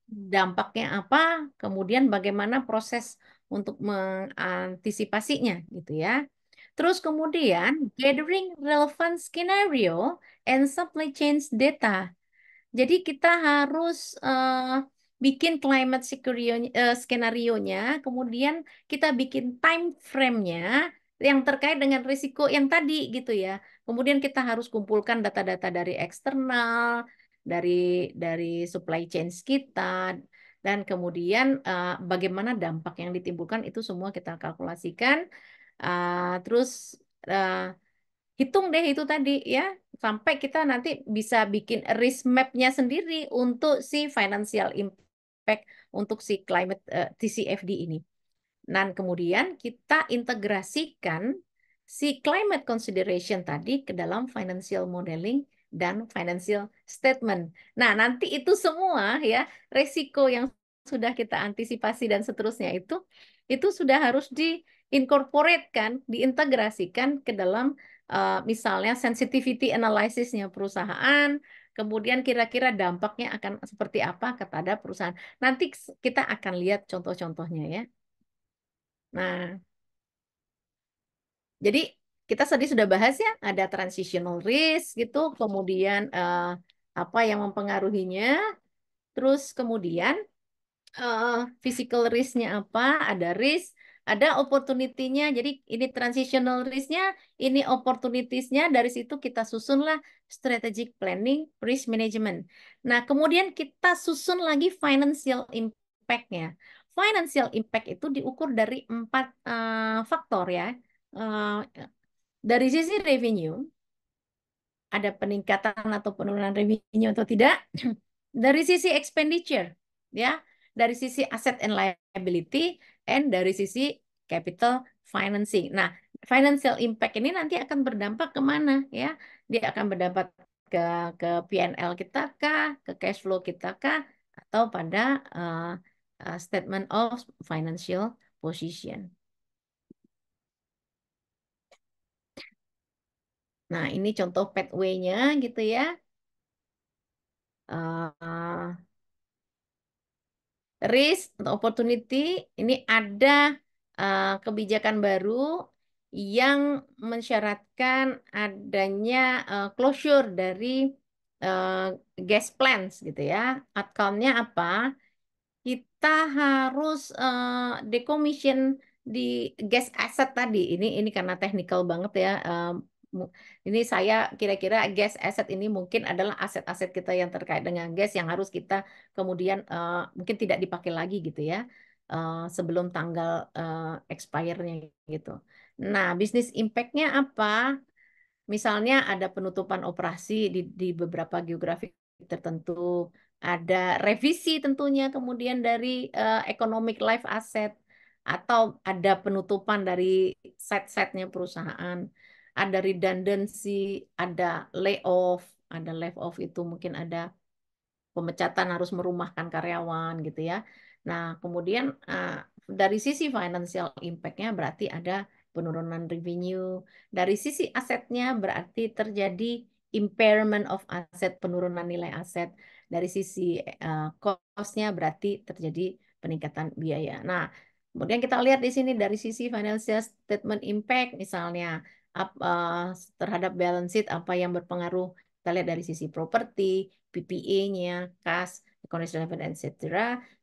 dampaknya apa, kemudian bagaimana proses untuk mengantisipasinya gitu ya. Terus kemudian gathering relevant scenario and supply chain data. Jadi kita harus bikin climate skenario-nya, kemudian kita bikin time frame-nya yang terkait dengan risiko yang tadi gitu ya. Kemudian kita harus kumpulkan data-data dari eksternal, dari dari supply chain kita, dan kemudian bagaimana dampak yang ditimbulkan itu semua kita kalkulasikan. Terus eh, hitung deh itu tadi ya, sampai kita nanti bisa bikin risk map-nya sendiri untuk si financial impact untuk si climate TCFD ini. Dan kemudian kita integrasikan si climate consideration tadi ke dalam financial modeling dan financial statement. Nah, nanti itu semua ya, resiko yang sudah kita antisipasi dan seterusnya itu sudah harus diincorporatekan, diintegrasikan ke dalam misalnya sensitivity analysisnya perusahaan, kemudian kira-kira dampaknya akan seperti apa kepada perusahaan. Nanti kita akan lihat contoh-contohnya ya. Nah, jadi kita tadi sudah bahas ya, ada transitional risk gitu, kemudian apa yang mempengaruhinya, terus kemudian eh, physical risk-nya apa, ada risk, ada opportunity-nya. Jadi ini transitional risk-nya, ini opportunities-nya, dari situ kita susunlah strategic planning, risk management. Nah, kemudian kita susun lagi financial impact-nya. Financial impact itu diukur dari 4 faktor ya. Eh, dari sisi revenue, ada peningkatan atau penurunan revenue atau tidak. Dari sisi expenditure, ya, dari sisi asset and liability, and dari sisi capital financing. Nah, financial impact ini nanti akan berdampak kemana, ya? Dia akan berdampak ke P&L kita kah, ke cash flow kita kah, atau pada statement of financial position. Nah, ini contoh pathway-nya gitu ya. Eh, risk atau opportunity ini ada kebijakan baru yang mensyaratkan adanya closure dari eh, gas plants gitu ya. Outcome-nya apa? Kita harus decommission di gas asset tadi. Ini karena teknikal banget ya. Ini saya kira-kira gas asset ini mungkin adalah aset-aset kita yang terkait dengan gas yang harus kita kemudian mungkin tidak dipakai lagi gitu ya. Sebelum tanggal expire-nya gitu. Nah, bisnis impact-nya apa? Misalnya ada penutupan operasi di beberapa geografi tertentu, ada revisi tentunya kemudian dari economic life asset, atau ada penutupan dari site-site-nya perusahaan, ada redundancy, ada layoff, ada layoff itu mungkin ada pemecatan harus merumahkan karyawan gitu ya. Nah, kemudian dari sisi financial impact-nya berarti ada penurunan revenue. Dari sisi asetnya berarti terjadi impairment of asset, penurunan nilai aset. Dari sisi cost-nya berarti terjadi peningkatan biaya. Nah, kemudian kita lihat di sini dari sisi financial statement impact misalnya terhadap balance sheet apa yang berpengaruh. Kita lihat dari sisi properti, PPA-nya, kas, economic development, etc.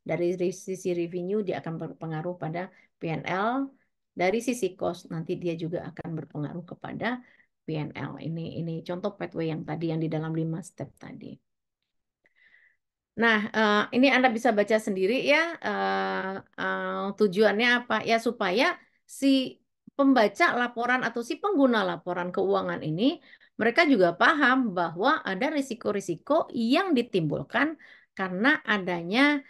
Dari sisi revenue dia akan berpengaruh pada P&L. Dari sisi cost nanti dia juga akan berpengaruh kepada P&L. Ini contoh pathway yang tadi yang di dalam 5 step tadi. Nah, ini Anda bisa baca sendiri ya, tujuannya apa? Ya supaya si pembaca laporan atau si pengguna laporan keuangan ini, mereka juga paham bahwa ada risiko-risiko yang ditimbulkan karena adanya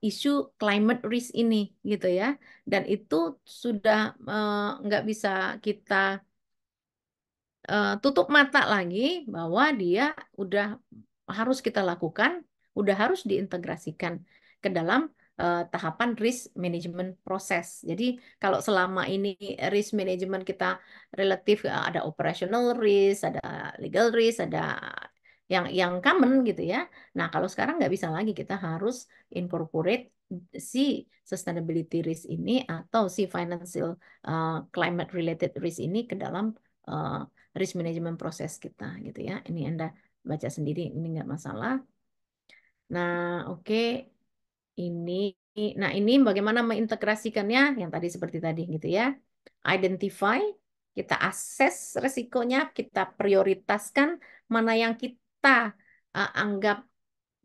isu climate risk ini, gitu ya. Dan itu sudah nggak bisa kita tutup mata lagi bahwa dia udah harus kita lakukan, udah harus diintegrasikan ke dalam tahapan risk management proses. Jadi kalau selama ini risk management kita relatif ada operational risk, ada legal risk, ada yang common gitu ya. Nah kalau sekarang nggak bisa lagi kita harus incorporate si sustainability risk ini atau si financial climate related risk ini ke dalam uh, risk management proses kita gitu ya. Ini Anda baca sendiri, ini nggak masalah. Nah, oke. Ini, nah ini bagaimana mengintegrasikannya yang tadi seperti tadi gitu ya. Identify, kita assess resikonya, kita prioritaskan mana yang kita anggap.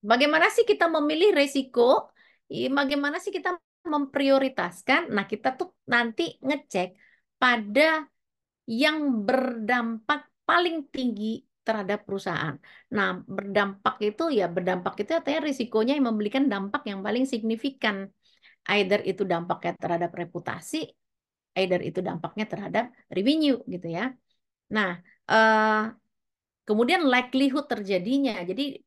Bagaimana sih kita memilih resiko? Bagaimana sih kita memprioritaskan? Nah, kita tuh nanti ngecek pada yang berdampak paling tinggi terhadap perusahaan. Nah, berdampak itu artinya risikonya yang memberikan dampak yang paling signifikan. Either itu dampaknya terhadap reputasi, either itu dampaknya terhadap revenue gitu ya. Nah, eh, kemudian likelihood terjadinya. Jadi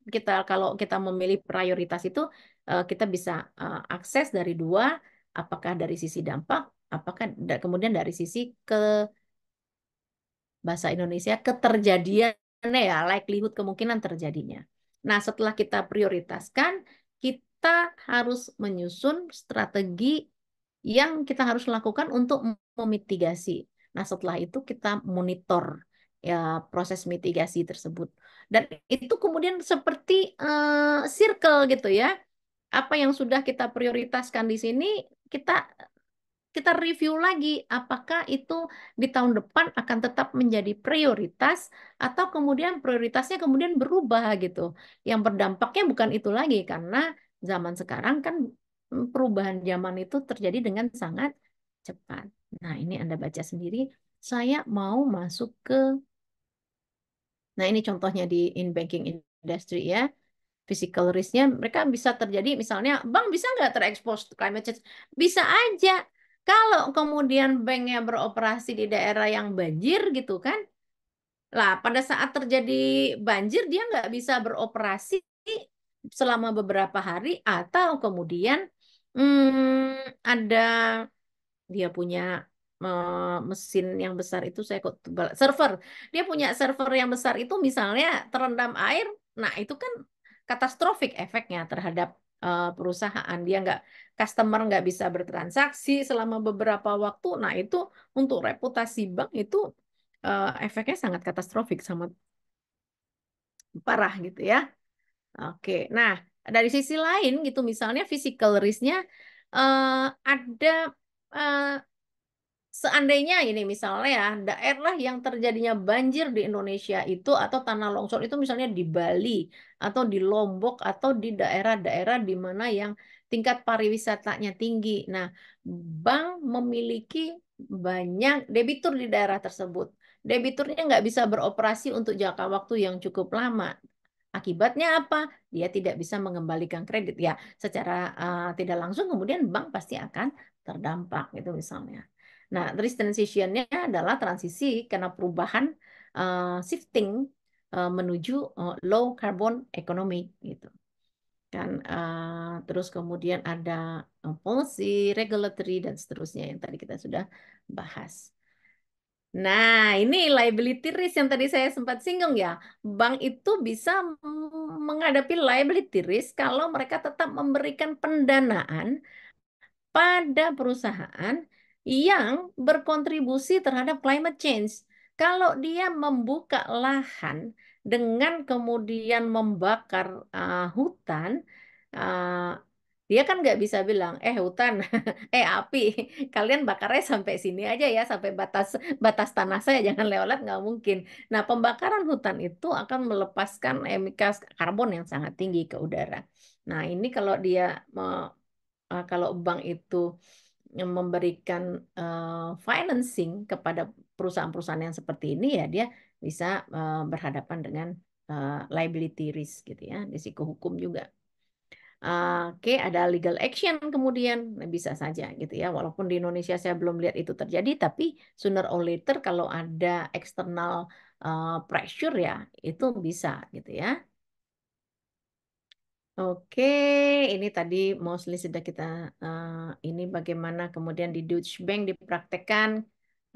kalau kita memilih prioritas itu kita bisa akses dari dua, apakah dari sisi dampak, apakah kemudian dari sisi ke bahasa Indonesia keterjadiannya ya, likelihood kemungkinan terjadinya. Nah, setelah kita prioritaskan, kita harus menyusun strategi yang kita harus lakukan untuk memitigasi. Nah, setelah itu kita monitor ya proses mitigasi tersebut. Dan itu kemudian seperti circle gitu ya. Apa yang sudah kita prioritaskan di sini, kita kita review lagi apakah itu di tahun depan akan tetap menjadi prioritas atau kemudian prioritasnya kemudian berubah gitu. Yang berdampaknya bukan itu lagi karena zaman sekarang kan perubahan zaman itu terjadi dengan sangat cepat. Nah, ini Anda baca sendiri. Saya mau masuk ke, nah ini contohnya di in banking industry ya. Physical risk-nya mereka bisa terjadi misalnya bank bisa nggak terekspos climate change? Bisa aja. Kalau kemudian banknya beroperasi di daerah yang banjir gitu kan, lah pada saat terjadi banjir dia nggak bisa beroperasi selama beberapa hari atau kemudian ada dia punya mesin yang besar itu saya kok server. Dia punya server yang besar itu misalnya terendam air, nah itu kan katastrofik efeknya terhadap perusahaan. Dia nggak customer nggak bisa bertransaksi selama beberapa waktu. Nah itu untuk reputasi bank itu efeknya sangat katastrofik sama parah gitu ya. Oke, nah dari sisi lain gitu misalnya physical risk-nya ada eh, seandainya ini misalnya ya, daerah yang terjadinya banjir di Indonesia itu atau tanah longsor itu misalnya di Bali atau di Lombok atau di daerah-daerah di mana yang tingkat pariwisatanya tinggi. Nah, bank memiliki banyak debitur di daerah tersebut. Debiturnya nggak bisa beroperasi untuk jangka waktu yang cukup lama. Akibatnya apa? Dia tidak bisa mengembalikan kredit. Ya, secara tidak langsung kemudian bank pasti akan terdampak itu misalnya. Nah, risk transition-nya adalah transisi karena perubahan shifting menuju low carbon economy gitu. Kan terus kemudian ada policy, regulatory dan seterusnya yang tadi kita sudah bahas. Nah, ini liability risk yang tadi saya sempat singgung ya. Bank itu bisa menghadapi liability risk kalau mereka tetap memberikan pendanaan pada perusahaan yang berkontribusi terhadap climate change. Kalau dia membuka lahan dengan kemudian membakar hutan, uh, dia kan nggak bisa bilang, hutan, api, kalian bakarnya sampai sini aja ya, sampai batas batas tanah saya, jangan lewat, nggak mungkin. Nah, pembakaran hutan itu akan melepaskan emisi karbon yang sangat tinggi ke udara. Nah, ini kalau kalau bank itu memberikan financing kepada perusahaan-perusahaan yang seperti ini ya dia bisa berhadapan dengan liability risk gitu ya, risiko hukum juga. Oke, ada legal action kemudian bisa saja gitu ya. Walaupun di Indonesia saya belum lihat itu terjadi, tapi sooner or later kalau ada external pressure ya itu bisa gitu ya. Oke, ini tadi mostly sudah kita ini bagaimana kemudian di Deutsche Bank dipraktekkan.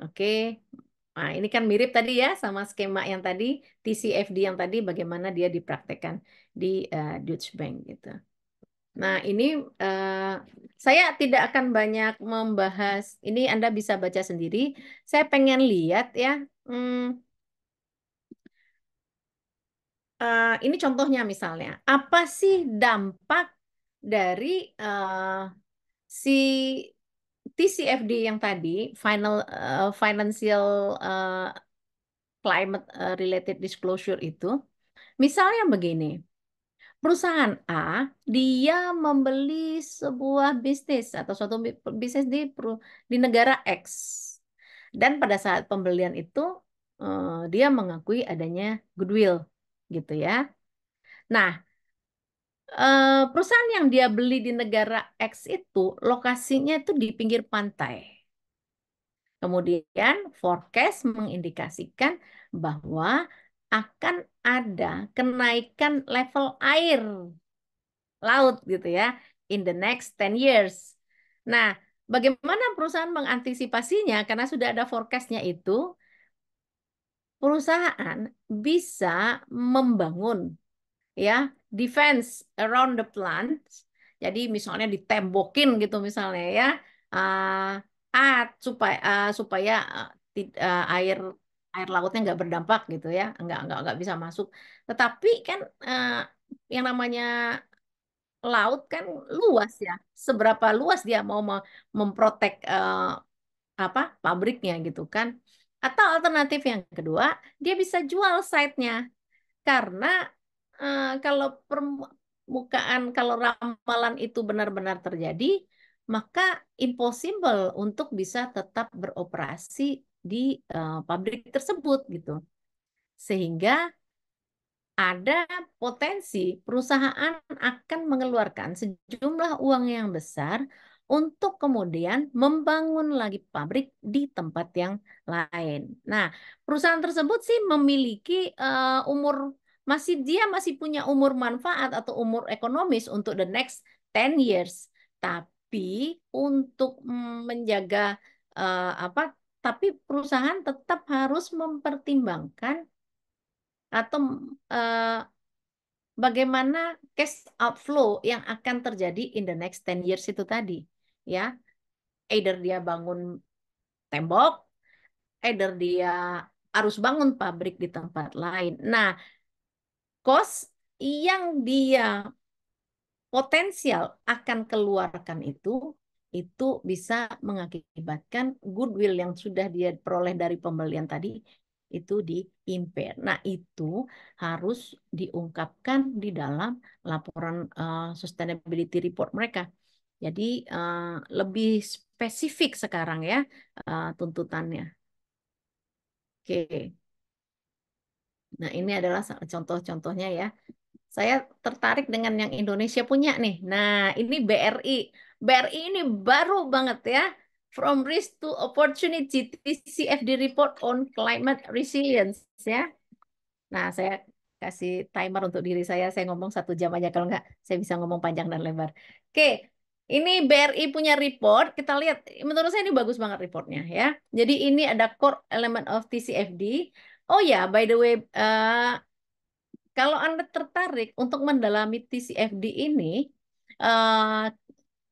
Oke, nah ini kan mirip tadi ya sama skema yang tadi TCFD yang tadi bagaimana dia dipraktekkan di Deutsche Bank gitu. Nah, ini saya tidak akan banyak membahas. Ini Anda bisa baca sendiri. Saya pengen lihat ya. hmm, ini contohnya misalnya, apa sih dampak dari si TCFD yang tadi, Financial eh, Climate Related Disclosure itu? Misalnya begini. Perusahaan A, dia membeli sebuah bisnis atau suatu bisnis di negara X. Dan pada saat pembelian itu, dia mengakui adanya goodwill, gitu ya. Nah, perusahaan yang dia beli di negara X itu, lokasinya itu di pinggir pantai. Kemudian, forecast mengindikasikan bahwa akan ada kenaikan level air laut gitu ya in the next 10 years. Nah, bagaimana perusahaan mengantisipasinya karena sudah ada forecastnya itu, perusahaan bisa membangun ya defense around the plants. Jadi misalnya ditembokin gitu misalnya ya, supaya air air lautnya nggak berdampak gitu ya, nggak bisa masuk. Tetapi kan yang namanya laut kan luas ya. Seberapa luas dia mau memprotek apa pabriknya gitu kan? Atau alternatif yang kedua, dia bisa jual site-nya karena kalau kalau ramalan itu benar-benar terjadi, maka impossible untuk bisa tetap beroperasi di pabrik tersebut gitu. Sehingga ada potensi perusahaan akan mengeluarkan sejumlah uang yang besar untuk kemudian membangun lagi pabrik di tempat yang lain. Nah, perusahaan tersebut sih memiliki dia masih punya umur manfaat atau umur ekonomis untuk the next 10 years. Tapi untuk menjaga apa tapi perusahaan tetap harus mempertimbangkan atau eh, bagaimana cash outflow yang akan terjadi in the next 10 years itu tadi. Ya, either dia bangun tembok, either dia harus bangun pabrik di tempat lain. Nah, cost yang dia potensial akan keluarkan itu bisa mengakibatkan goodwill yang sudah dia peroleh dari pembelian tadi itu di impair. Nah, itu harus diungkapkan di dalam laporan sustainability report mereka. Jadi lebih spesifik sekarang ya tuntutannya. Oke. Nah, ini adalah contoh-contohnya ya. Saya tertarik dengan yang Indonesia punya nih. Nah, ini BRI. BRI ini baru banget ya. From Risk to Opportunity, TCFD Report on Climate Resilience ya. Nah, saya kasih timer untuk diri saya. Saya ngomong 1 jam aja. Kalau nggak, saya bisa ngomong panjang dan lebar. Oke, ini BRI punya report. Kita lihat. Menurut saya ini bagus banget reportnya ya. Jadi ini ada core element of TCFD. Oh ya, by the way, kalau Anda tertarik untuk mendalami TCFD ini, eh,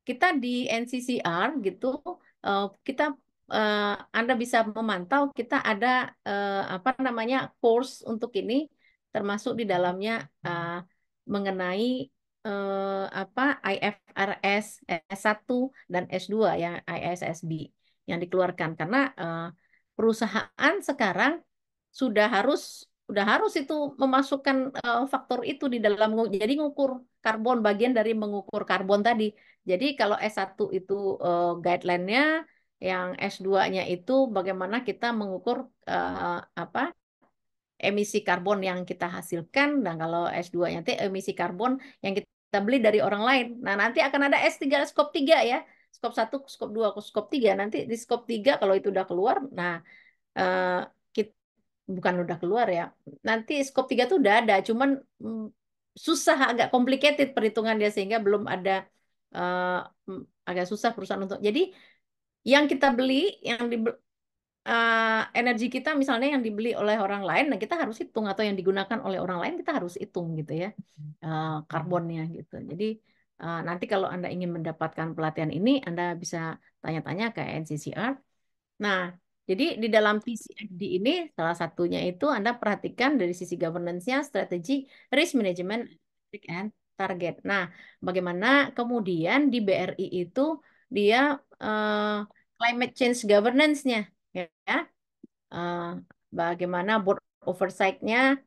kita di NCCR gitu, kita Anda bisa memantau kita ada apa namanya course untuk ini, termasuk di dalamnya mengenai apa IFRS S1 dan S2 ya ISSB yang dikeluarkan karena perusahaan sekarang sudah harus itu memasukkan faktor itu di dalam jadi ngukur karbon bagian dari mengukur karbon tadi. Jadi kalau S1 itu guideline-nya, yang S2-nya itu bagaimana kita mengukur apa emisi karbon yang kita hasilkan dan kalau S2-nya nanti emisi karbon yang kita beli dari orang lain. Nah, nanti akan ada S3 skop 3 ya. Skop 1, skop 2, skop 3. Nanti di skop 3 kalau itu udah keluar, nah kita bukan udah keluar ya. Nanti skop 3 tuh udah ada, cuman mm, susah agak complicated perhitungan dia sehingga belum ada eh, agak susah perusahaan untuk. Jadi yang kita beli yang di energi kita misalnya yang dibeli oleh orang lain, nah kita harus hitung atau yang digunakan oleh orang lain kita harus hitung gitu ya karbonnya gitu. Jadi Nanti kalau Anda ingin mendapatkan pelatihan ini, Anda bisa tanya-tanya ke NCCR. Nah, jadi di dalam TCFD ini salah satunya itu Anda perhatikan dari sisi governance-nya, strategi, risk management, and target. Nah, bagaimana kemudian di BRI itu dia climate change governance-nya, ya, Eh, bagaimana board oversight-nya,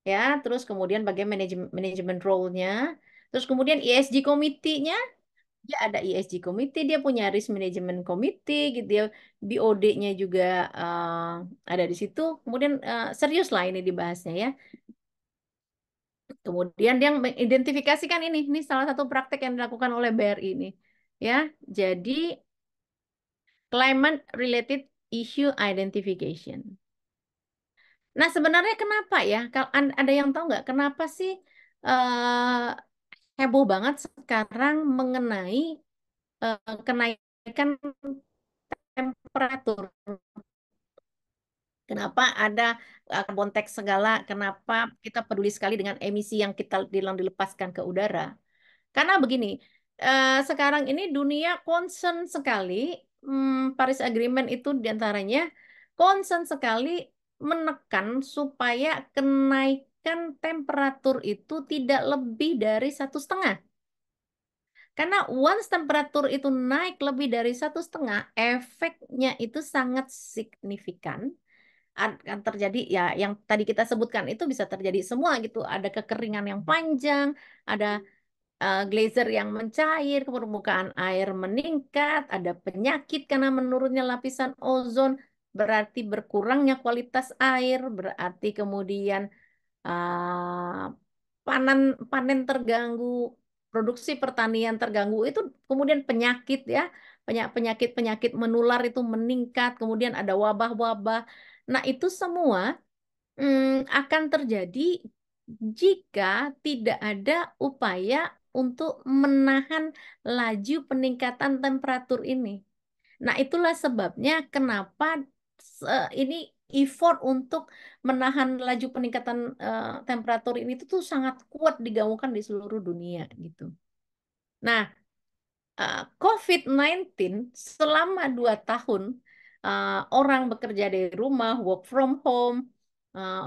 ya, terus kemudian bagaimana manajemen role-nya, terus kemudian ESG committee-nya, dia ada ESG committee, dia punya risk management committee gitu ya. BOD-nya juga ada di situ. Kemudian serius lah ini dibahasnya ya. Kemudian dia mengidentifikasikan ini salah satu praktek yang dilakukan oleh BRI ini. Ya, jadi climate related issue identification. Nah, sebenarnya kenapa ya? Kalau ada yang tahu nggak kenapa sih heboh banget sekarang mengenai kenaikan temperatur? Kenapa ada carbon tax segala? Kenapa kita peduli sekali dengan emisi yang kita dilepaskan ke udara? Karena begini, sekarang ini dunia concern sekali, Paris Agreement itu diantaranya concern sekali menekan supaya kenaikan temperatur itu tidak lebih dari 1,5. Karena once temperatur itu naik lebih dari 1,5, efeknya itu sangat signifikan akan terjadi ya yang tadi kita sebutkan itu bisa terjadi semua gitu. Ada kekeringan yang panjang, ada glacier yang mencair, permukaan air meningkat, ada penyakit karena menurunnya lapisan ozon, berarti berkurangnya kualitas air, berarti kemudian uh, panen panen terganggu, produksi pertanian terganggu, itu kemudian penyakit ya, penyakit-penyakit menular itu meningkat, kemudian ada wabah-wabah. Nah, itu semua akan terjadi jika tidak ada upaya untuk menahan laju peningkatan temperatur ini. Nah, itulah sebabnya kenapa ini effort untuk menahan laju peningkatan temperatur ini tuh sangat kuat digaungkan di seluruh dunia gitu. Nah, COVID-19 selama 2 tahun orang bekerja dari rumah, work from home,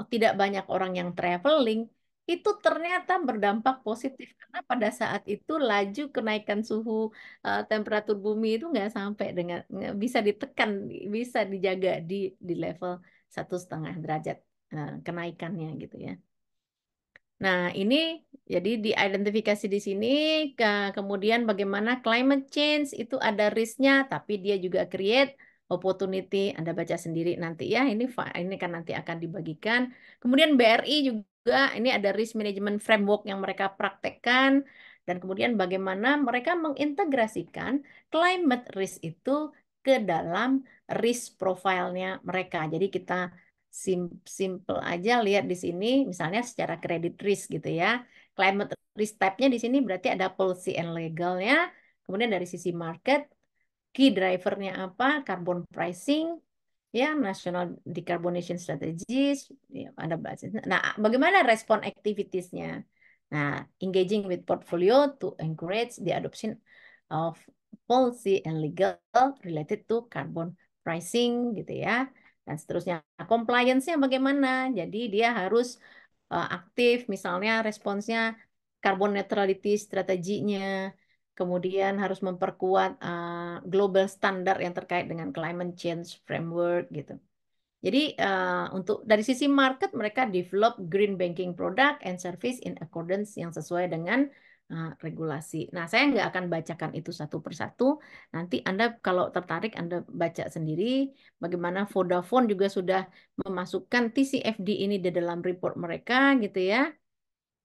tidak banyak orang yang traveling, itu ternyata berdampak positif karena pada saat itu laju kenaikan suhu temperatur bumi itu nggak sampai dengan bisa ditekan, bisa dijaga di level 1,5 derajat kenaikannya gitu ya. Nah, ini jadi diidentifikasi di sini, kemudian bagaimana climate change itu ada risk-nya, tapi dia juga create opportunity. Anda baca sendiri nanti ya, ini kan nanti akan dibagikan. Kemudian BRI juga, ini ada risk management framework yang mereka praktekkan, dan kemudian bagaimana mereka mengintegrasikan climate risk itu ke dalam risk profile-nya mereka. Jadi kita simple aja lihat di sini, misalnya secara credit risk gitu ya. Climate risk type-nya di sini berarti ada policy and legalnya. Kemudian dari sisi market, key driver-nya apa? Carbon pricing, ya, national decarbonization strategies, ya, ada bahas. Nah, bagaimana respon activities-nya? Nah, engaging with portfolio to encourage the adoption of policy and legal related to carbon pricing gitu ya. Dan seterusnya. Nah, compliance-nya bagaimana? Jadi dia harus aktif, misalnya responsnya carbon neutrality strateginya, kemudian harus memperkuat global standar yang terkait dengan climate change framework gitu. Jadi untuk dari sisi market mereka develop green banking product and service in accordance yang sesuai dengan regulasi. Nah, saya nggak akan bacakan itu satu persatu. Nanti Anda kalau tertarik Anda baca sendiri bagaimana Vodafone juga sudah memasukkan TCFD ini di dalam report mereka gitu ya.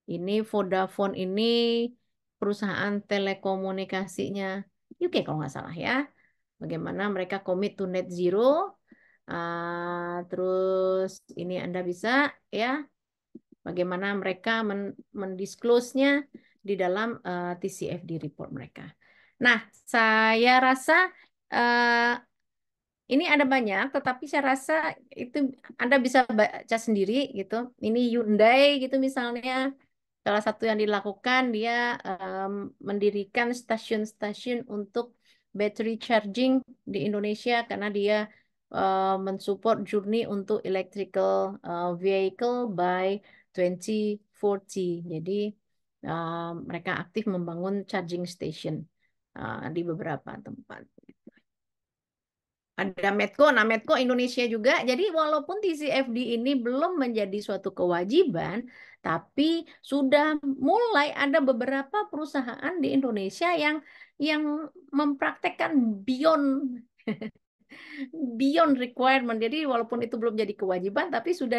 Ini Vodafone ini perusahaan telekomunikasinya UK kalau nggak salah ya. Bagaimana mereka komit to net zero. Terus ini Anda bisa ya bagaimana mereka mendisclose-nya di dalam TCFD report mereka. Nah, saya rasa eh, ini ada banyak, tetapi saya rasa itu Anda bisa baca sendiri gitu. Ini Hyundai gitu misalnya. salah satu yang dilakukan dia mendirikan stasiun-stasiun untuk battery charging di Indonesia karena dia mensupport journey untuk electrical vehicle by 2040. Jadi mereka aktif membangun charging station di beberapa tempat. Ada Medco, nah Medco Indonesia juga. Jadi walaupun TCFD ini belum menjadi suatu kewajiban, tapi sudah mulai ada beberapa perusahaan di Indonesia yang mempraktekkan beyond beyond requirement. Jadi walaupun itu belum jadi kewajiban, tapi sudah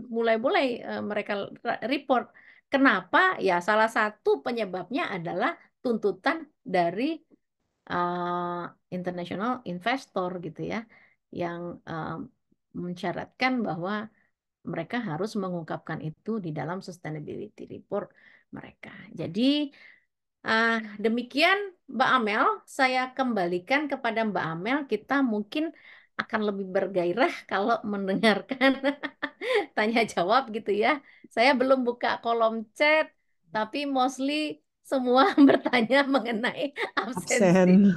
mulai-mulai mereka report. Kenapa? Ya salah satu penyebabnya adalah tuntutan dari international investor gitu ya, yang mensyaratkan bahwa mereka harus mengungkapkan itu di dalam sustainability report mereka. Jadi demikian Mbak Amel, saya kembalikan kepada Mbak Amel. Kita mungkin akan lebih bergairah kalau mendengarkan tanya jawab gitu ya. Saya belum buka kolom chat, tapi mostly semua bertanya mengenai absensi. Absen.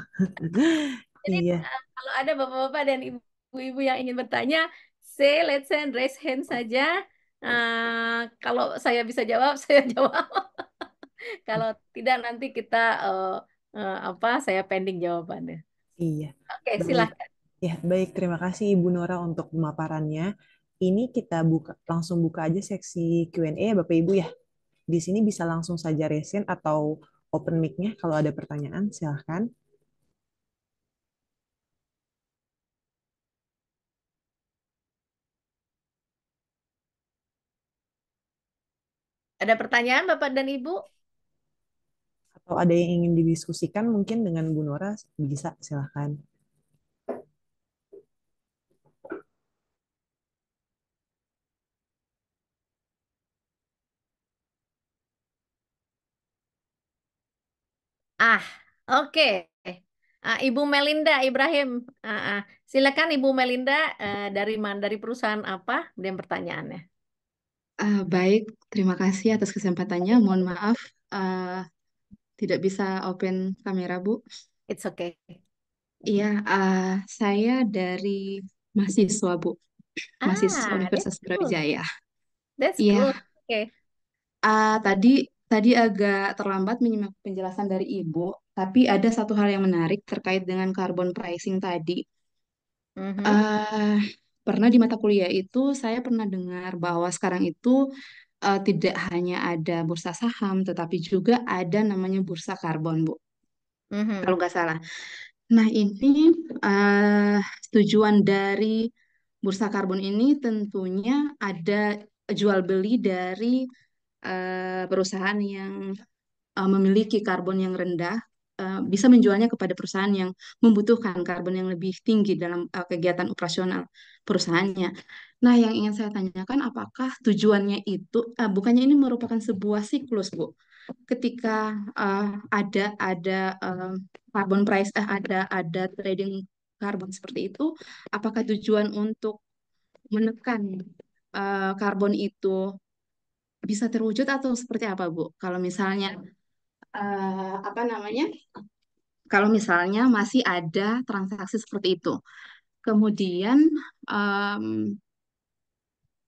Jadi Iya, kalau ada bapak-bapak dan ibu-ibu yang ingin bertanya, say let's send raise hand saja. Kalau saya bisa jawab, saya jawab. Kalau tidak nanti kita apa? Saya pending jawabannya. iya. Oke, Baik. silahkan. Ya, baik. Terima kasih Ibu Nora untuk pemaparannya. Ini kita langsung buka aja seksi Q&A ya Bapak Ibu ya. Di sini bisa langsung saja raise hand atau open mic-nya kalau ada pertanyaan, silahkan. Ada pertanyaan Bapak dan Ibu? Atau ada yang ingin didiskusikan mungkin dengan Bu Nora, bisa silahkan. Ah, oke. Ibu Melinda Ibrahim, silakan Ibu Melinda dari mana? Dari perusahaan apa? Dan pertanyaannya. Baik, terima kasih atas kesempatannya. Mohon maaf, uh, tidak bisa open kamera, Bu. It's okay. Iya, saya dari mahasiswa, Bu. Mahasiswa That's Universitas good. Brawijaya. That's Iya, good. Oke. tadi tadi agak terlambat menyimak penjelasan dari Ibu, tapi ada satu hal yang menarik terkait dengan carbon pricing tadi. Mhm, Uh, Pernah di mata kuliah itu saya pernah dengar bahwa sekarang itu tidak hanya ada bursa saham, tetapi juga ada namanya bursa karbon, Bu. Kalau mhm, nggak salah. Nah, ini eh, tujuan dari bursa karbon ini tentunya ada jual beli dari perusahaan yang memiliki karbon yang rendah, bisa menjualnya kepada perusahaan yang membutuhkan karbon yang lebih tinggi dalam kegiatan operasional perusahaannya. Nah, yang ingin saya tanyakan, apakah tujuannya itu, bukannya ini merupakan sebuah siklus, Bu? Ketika ada carbon price, ada trading karbon seperti itu, apakah tujuan untuk menekan karbon itu bisa terwujud atau seperti apa, Bu? Kalau misalnya apa namanya? Kalau misalnya masih ada transaksi seperti itu, kemudian em,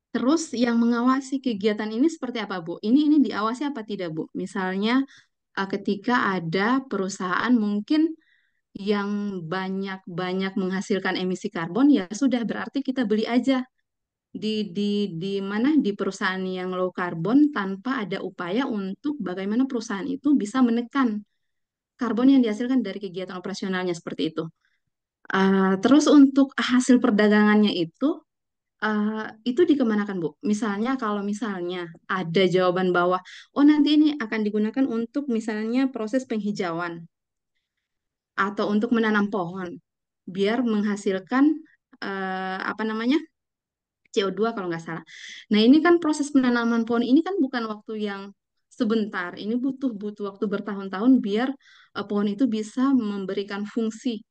terus yang mengawasi kegiatan ini seperti apa, Bu? Ini diawasi apa tidak, Bu? Misalnya ketika ada perusahaan mungkin yang banyak-banyak menghasilkan emisi karbon, ya sudah berarti kita beli aja di mana di perusahaan yang low carbon tanpa ada upaya untuk bagaimana perusahaan itu bisa menekan karbon yang dihasilkan dari kegiatan operasionalnya seperti itu. Terus untuk hasil perdagangannya itu dikemanakan, Bu? Misalnya kalau misalnya ada jawaban bahwa oh nanti ini akan digunakan untuk misalnya proses penghijauan atau untuk menanam pohon biar menghasilkan apa namanya CO2 kalau nggak salah. Nah ini kan proses penanaman pohon ini kan bukan waktu yang sebentar. Ini butuh butuh waktu bertahun-tahun biar pohon itu bisa memberikan fungsi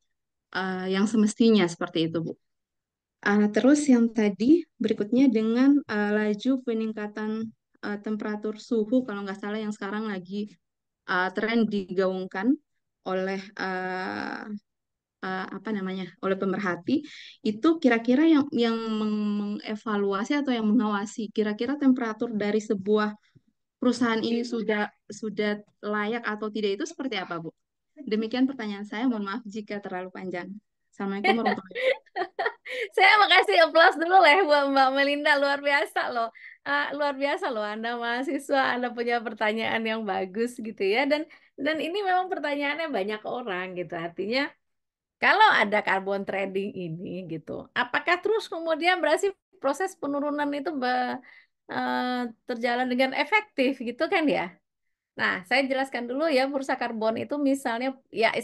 yang semestinya seperti itu, Bu. Terus yang tadi berikutnya dengan laju peningkatan temperatur suhu kalau nggak salah yang sekarang lagi tren digaungkan oleh apa namanya, oleh pemerhati, itu kira-kira yang mengevaluasi atau yang mengawasi kira-kira temperatur dari sebuah perusahaan ini sudah layak atau tidak, itu seperti apa, Bu? Demikian pertanyaan saya. Mohon maaf jika terlalu panjang. Assalamualaikum warahmatullahi wabarakatuh. Saya makasih applause dulu lah buat Mbak Melinda, luar biasa loh. Luar biasa loh Anda mahasiswa, Anda punya pertanyaan yang bagus gitu ya. Dan ini memang pertanyaannya banyak orang gitu. Artinya kalau ada carbon trading ini gitu, apakah terus kemudian berarti proses penurunan itu terjalan dengan efektif gitu kan ya? Nah, saya jelaskan dulu ya, bursa karbon itu misalnya ya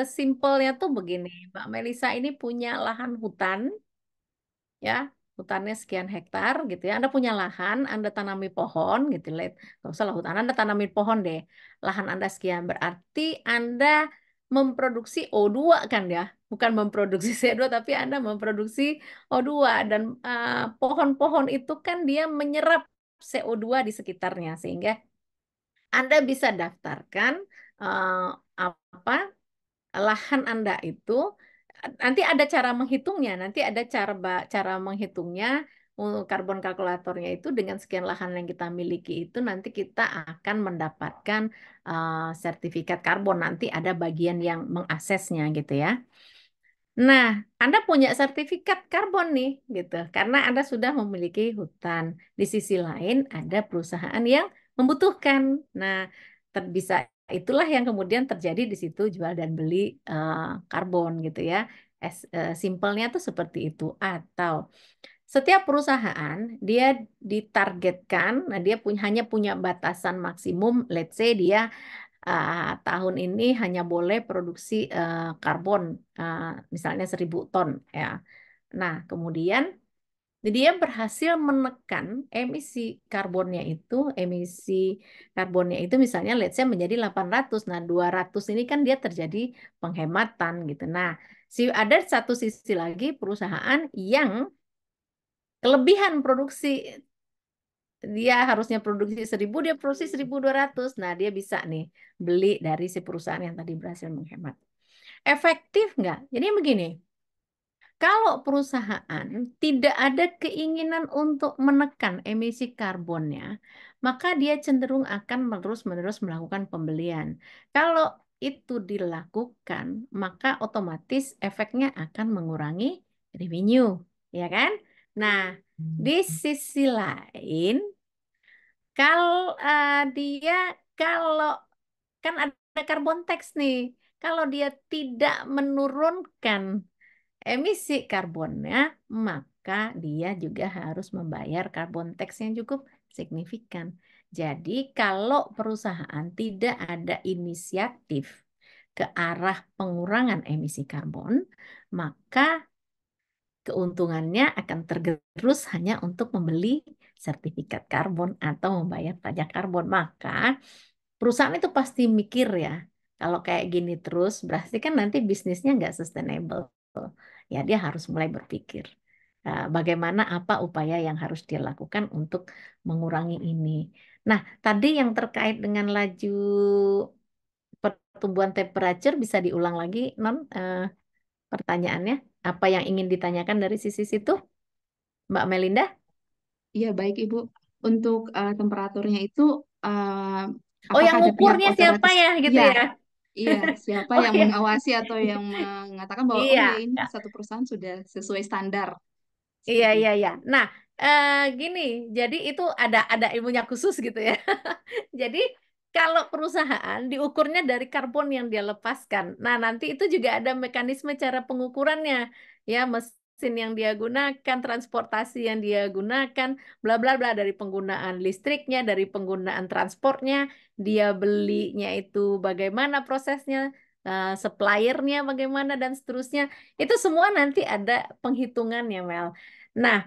simpelnya tuh begini, Mbak Melisa ini punya lahan hutan ya, hutannya sekian hektar gitu ya. Anda punya lahan, Anda tanami pohon gitu, nggak usah lah hutan, Anda tanami pohon deh. Lahan Anda sekian berarti Anda memproduksi O2 kan ya, bukan memproduksi CO2 tapi Anda memproduksi O2 dan pohon-pohon itu kan dia menyerap CO2 di sekitarnya sehingga Anda bisa daftarkan eh, apa lahan Anda itu nanti ada cara menghitungnya, nanti ada cara menghitungnya karbon kalkulatornya itu dengan sekian lahan yang kita miliki itu nanti kita akan mendapatkan sertifikat karbon, nanti ada bagian yang mengaksesnya gitu ya. Nah, Anda punya sertifikat karbon nih, gitu, karena Anda sudah memiliki hutan. Di sisi lain, ada perusahaan yang membutuhkan. Nah, bisa itulah yang kemudian terjadi di situ jual dan beli eh, karbon, gitu ya. Simpelnya tuh seperti itu. Atau setiap perusahaan dia ditargetkan, nah dia hanya punya batasan maksimum. Let's say dia tahun ini hanya boleh produksi karbon misalnya 1.000 ton ya. Nah, kemudian dia berhasil menekan emisi karbonnya itu misalnya let's say menjadi 800. Nah, 200 ini kan dia terjadi penghematan gitu. Nah, ada satu sisi lagi perusahaan yang kelebihan produksi, dia harusnya produksi 1.000, dia produksi 1.200. Nah, dia bisa nih beli dari si perusahaan yang tadi berhasil menghemat. Efektif nggak? Jadi begini, kalau perusahaan tidak ada keinginan untuk menekan emisi karbonnya, maka dia cenderung akan terus-menerus melakukan pembelian. Kalau itu dilakukan, maka otomatis efeknya akan mengurangi revenue, ya kan? Nah, di sisi lain, kalau dia kalau kan ada carbon tax nih, kalau dia tidak menurunkan emisi karbonnya, maka dia juga harus membayar carbon tax yang cukup signifikan. Jadi kalau perusahaan tidak ada inisiatif ke arah pengurangan emisi karbon, maka keuntungannya akan tergerus hanya untuk membeli sertifikat karbon atau membayar pajak karbon. Maka perusahaan itu pasti mikir ya, kalau kayak gini terus, berarti kan nanti bisnisnya nggak sustainable. Ya, dia harus mulai berpikir bagaimana apa upaya yang harus dilakukan untuk mengurangi ini. Nah, tadi yang terkait dengan laju pertumbuhan temperature bisa diulang lagi, Non, pertanyaannya. Apa yang ingin ditanyakan dari sisi situ, Mbak Melinda? Iya, baik Ibu. Untuk temperaturnya itu, eh, Oh, yang apakah ada pihak ngukurnya siapa otoritas? ya, gitu Iya, ya? iya. Siapa Oh yang ya, mengawasi atau yang mengatakan bahwa oh ya iya. ini satu perusahaan sudah sesuai standar Iya, seperti iya, itu. iya. Nah, gini, jadi itu ada ilmunya khusus gitu ya. Jadi kalau perusahaan diukurnya dari karbon yang dia lepaskan. Nah, nanti itu juga ada mekanisme cara pengukurannya. Ya, mesin yang dia gunakan, transportasi yang dia gunakan, bla bla bla, dari penggunaan listriknya, dari penggunaan transportnya, dia belinya itu bagaimana prosesnya, suppliernya bagaimana dan seterusnya. Itu semua nanti ada penghitungannya, Mel. Nah,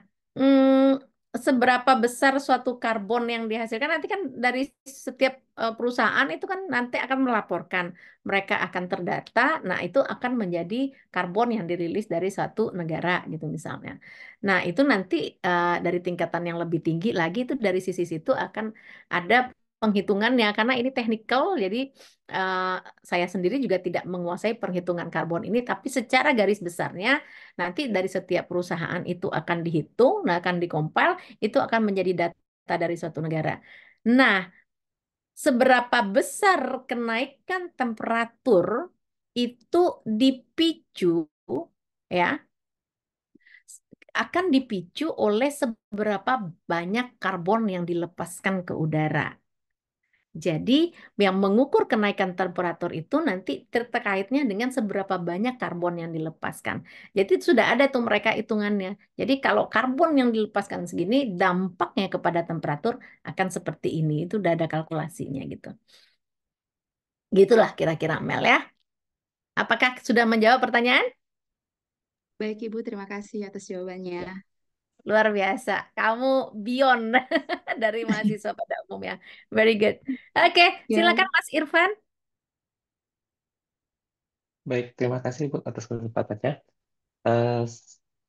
seberapa besar suatu karbon yang dihasilkan nanti kan dari setiap perusahaan itu kan nanti akan melaporkan, mereka akan terdata, nah itu akan menjadi karbon yang dirilis dari suatu negara gitu misalnya. Nah itu nanti dari tingkatan yang lebih tinggi lagi itu dari sisi situ akan ada penghitungannya karena ini technical, jadi eh, saya sendiri juga tidak menguasai perhitungan karbon ini, tapi secara garis besarnya nanti dari setiap perusahaan itu akan dihitung, nah akan dikompil, itu akan menjadi data dari suatu negara. Nah, seberapa besar kenaikan temperatur itu dipicu ya, akan dipicu oleh seberapa banyak karbon yang dilepaskan ke udara. Jadi, yang mengukur kenaikan temperatur itu nanti terkaitnya dengan seberapa banyak karbon yang dilepaskan. Jadi, sudah ada tuh mereka hitungannya. Jadi, kalau karbon yang dilepaskan segini, dampaknya kepada temperatur akan seperti ini. Itu udah ada kalkulasinya gitu. Gitulah kira-kira Mel ya. Apakah sudah menjawab pertanyaan? Baik, Ibu, terima kasih atas jawabannya. Luar biasa. Kamu beyond dari mahasiswa pada umumnya. Very good. Oke, Ya, silakan Mas Irfan. Baik, terima kasih Bu atas kesempatannya. Eh,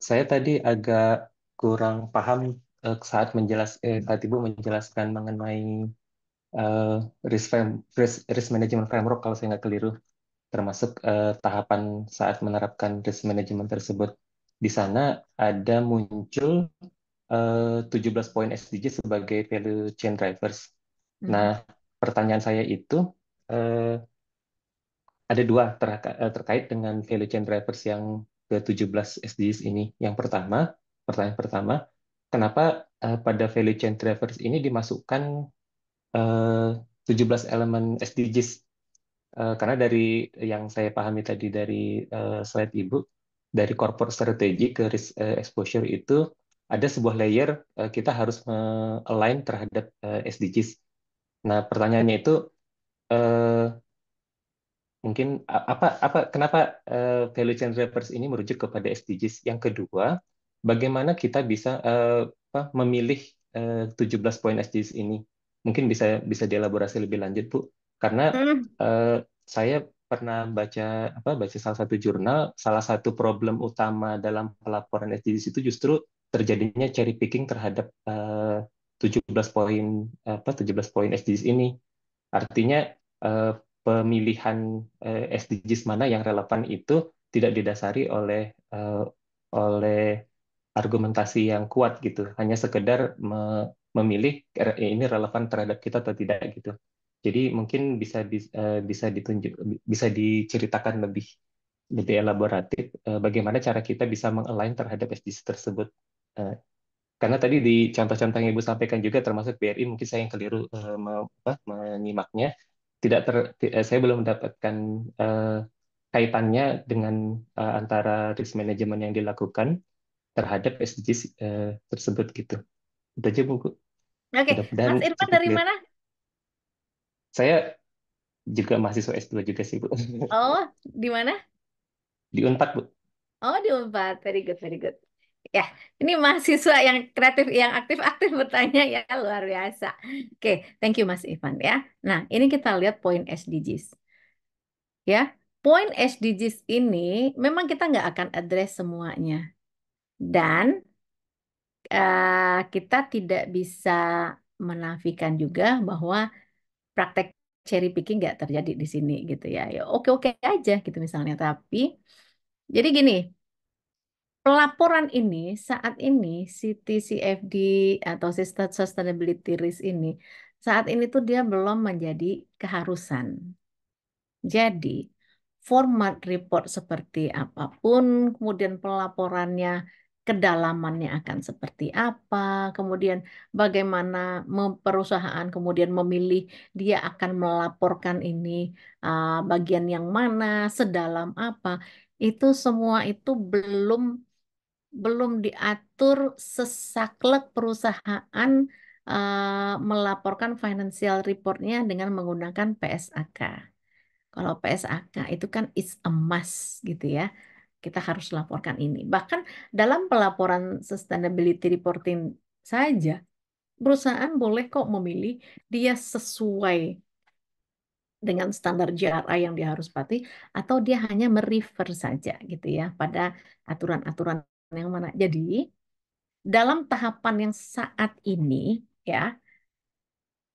saya tadi agak kurang paham saat Ibu menjelaskan mengenai eh, risk management framework kalau saya nggak keliru, termasuk tahapan saat menerapkan risk management tersebut. Di sana ada muncul 17 poin SDG sebagai value chain drivers. Nah, Hmm. pertanyaan saya itu eh, ada dua terkait dengan value chain drivers yang ke-17 SDGs ini. Pertanyaan pertama, kenapa pada value chain drivers ini dimasukkan eh, 17 elemen SDGs? Karena dari yang saya pahami tadi dari slide Ibu, dari corporate strategy ke risk exposure itu ada sebuah layer kita harus align terhadap SDGs. Nah, pertanyaannya itu eh, mungkin kenapa value chain drivers ini merujuk kepada SDGs? Yang kedua, bagaimana kita bisa memilih 17 poin SDGs ini? Mungkin bisa bisa dielaborasi lebih lanjut, Bu. Karena Hmm. saya pernah baca salah satu jurnal, salah satu problem utama dalam pelaporan SDGs itu justru terjadinya cherry picking terhadap 17 poin 17 poin SDGs ini. Artinya eh, pemilihan SDGs mana yang relevan itu tidak didasari oleh argumentasi yang kuat gitu, hanya sekedar memilih ini relevan terhadap kita atau tidak gitu. Jadi mungkin bisa diceritakan lebih lebih elaboratif bagaimana cara kita bisa mengalign terhadap SDGs tersebut. Eh, karena tadi di contoh-contoh yang Ibu sampaikan juga termasuk BRI, mungkin saya yang keliru menyimaknya. Saya belum mendapatkan eh, kaitannya dengan antara risk management yang dilakukan terhadap SDGs tersebut gitu. Itu aja Bu. Oke, Mudah-mudahan Mas Irfan cukup dari clear. mana? Saya juga mahasiswa S2 juga sih Bu. Oh, di mana? Di Unpad Bu. Oh, di Unpad. Very good, very good. Ya, ini mahasiswa yang kreatif, yang aktif-aktif bertanya ya, luar biasa. Oke, thank you Mas Ivan ya. Nah, ini kita lihat poin SDGs. Ya, poin SDGs ini memang kita nggak akan address semuanya. Dan kita tidak bisa menafikan juga bahwa praktek cherry picking nggak terjadi di sini gitu ya. Ya oke-oke aja gitu misalnya. Tapi, jadi gini, pelaporan ini saat ini si TCFD atau Sustainability Risk ini saat ini tuh dia belum menjadi keharusan. Jadi format report seperti apapun, kemudian pelaporannya kedalamannya akan seperti apa, kemudian bagaimana perusahaan kemudian memilih dia akan melaporkan ini bagian yang mana, sedalam apa, itu semua itu belum diatur sesaklek perusahaan melaporkan financial reportnya dengan menggunakan PSAK. Kalau PSAK itu kan it's a must gitu ya. Kita harus laporkan ini. Bahkan dalam pelaporan sustainability reporting saja. Perusahaan boleh kok memilih dia sesuai dengan standar JRA yang dia harus patuhi, atau dia hanya merefer saja gitu ya pada aturan-aturan yang mana. Jadi dalam tahapan yang saat ini ya,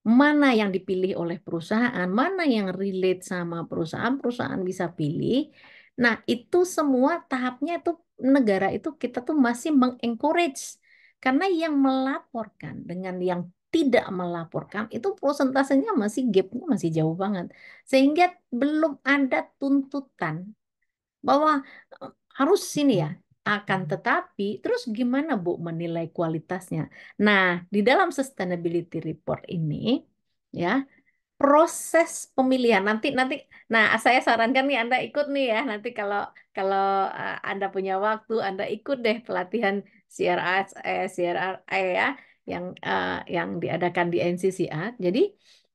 mana yang dipilih oleh perusahaan, mana yang relate sama perusahaan, perusahaan bisa pilih. Nah, itu semua tahapnya itu negara itu kita tuh masih mengencourage. Karena yang melaporkan dengan yang tidak melaporkan itu prosentasenya masih gapnya masih jauh banget. Sehingga belum ada tuntutan bahwa harus sini ya. Akan tetapi, terus gimana Bu menilai kualitasnya? Nah, di dalam sustainability report ini, ya, proses pemilihan nanti nanti nah saya sarankan nih Anda ikut nih ya nanti kalau kalau Anda punya waktu Anda ikut deh pelatihan CRA ya yang diadakan di NCCA. Jadi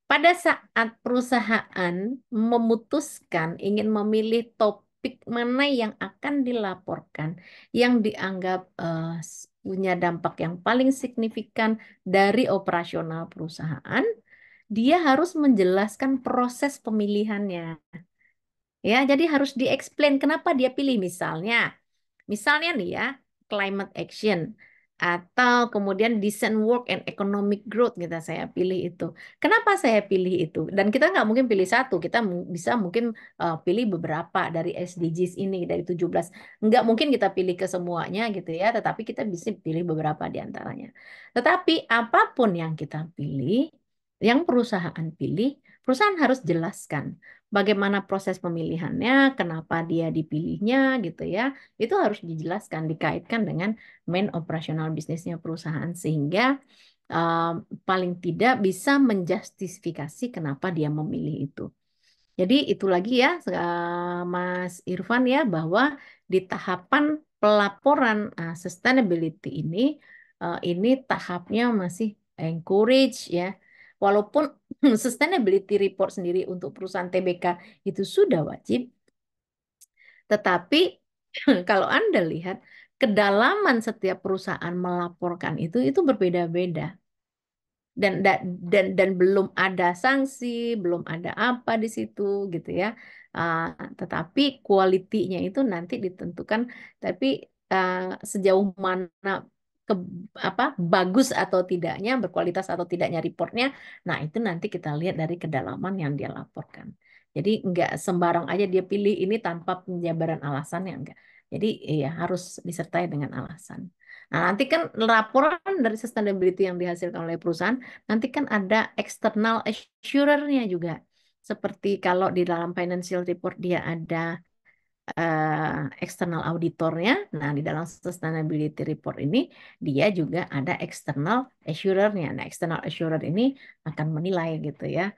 pada saat perusahaan memutuskan ingin memilih topik mana yang akan dilaporkan yang dianggap punya dampak yang paling signifikan dari operasional perusahaan, dia harus menjelaskan proses pemilihannya. Ya, jadi harus di-explain kenapa dia pilih misalnya nih ya, climate action atau kemudian decent work and economic growth kita saya pilih itu. Kenapa saya pilih itu? Dan kita nggak mungkin pilih satu, kita bisa mungkin pilih beberapa dari SDGs ini dari 17. Nggak mungkin kita pilih ke semuanya gitu ya, tetapi kita bisa pilih beberapa di antaranya. Tetapi apapun yang kita pilih, yang perusahaan pilih, perusahaan harus jelaskan bagaimana proses pemilihannya, kenapa dia dipilihnya gitu ya. Itu harus dijelaskan, dikaitkan dengan main operasional bisnisnya perusahaan sehingga paling tidak bisa menjustifikasi kenapa dia memilih itu. Jadi itu lagi ya, Mas Irfan ya, bahwa di tahapan pelaporan sustainability ini tahapnya masih encourage ya. Walaupun sustainability report sendiri untuk perusahaan TBK itu sudah wajib, tetapi kalau Anda lihat kedalaman setiap perusahaan melaporkan itu berbeda-beda dan belum ada sanksi, belum ada apa di situ gitu ya. Ah, tetapi kualitinya itu nanti ditentukan. Tapi ah, sejauh mana ke apa bagus atau tidaknya, berkualitas atau tidaknya reportnya, nah itu nanti kita lihat dari kedalaman yang dia laporkan. Jadi nggak sembarang aja dia pilih ini tanpa penjabaran alasannya enggak. Jadi ya harus disertai dengan alasan. Nah, nanti kan laporan dari sustainability yang dihasilkan oleh perusahaan, nanti kan ada external assurer-nya juga. Seperti kalau di dalam financial report dia ada external auditornya, nah di dalam sustainability report ini dia juga ada external assurer-nya. Nah, external assurer ini akan menilai gitu ya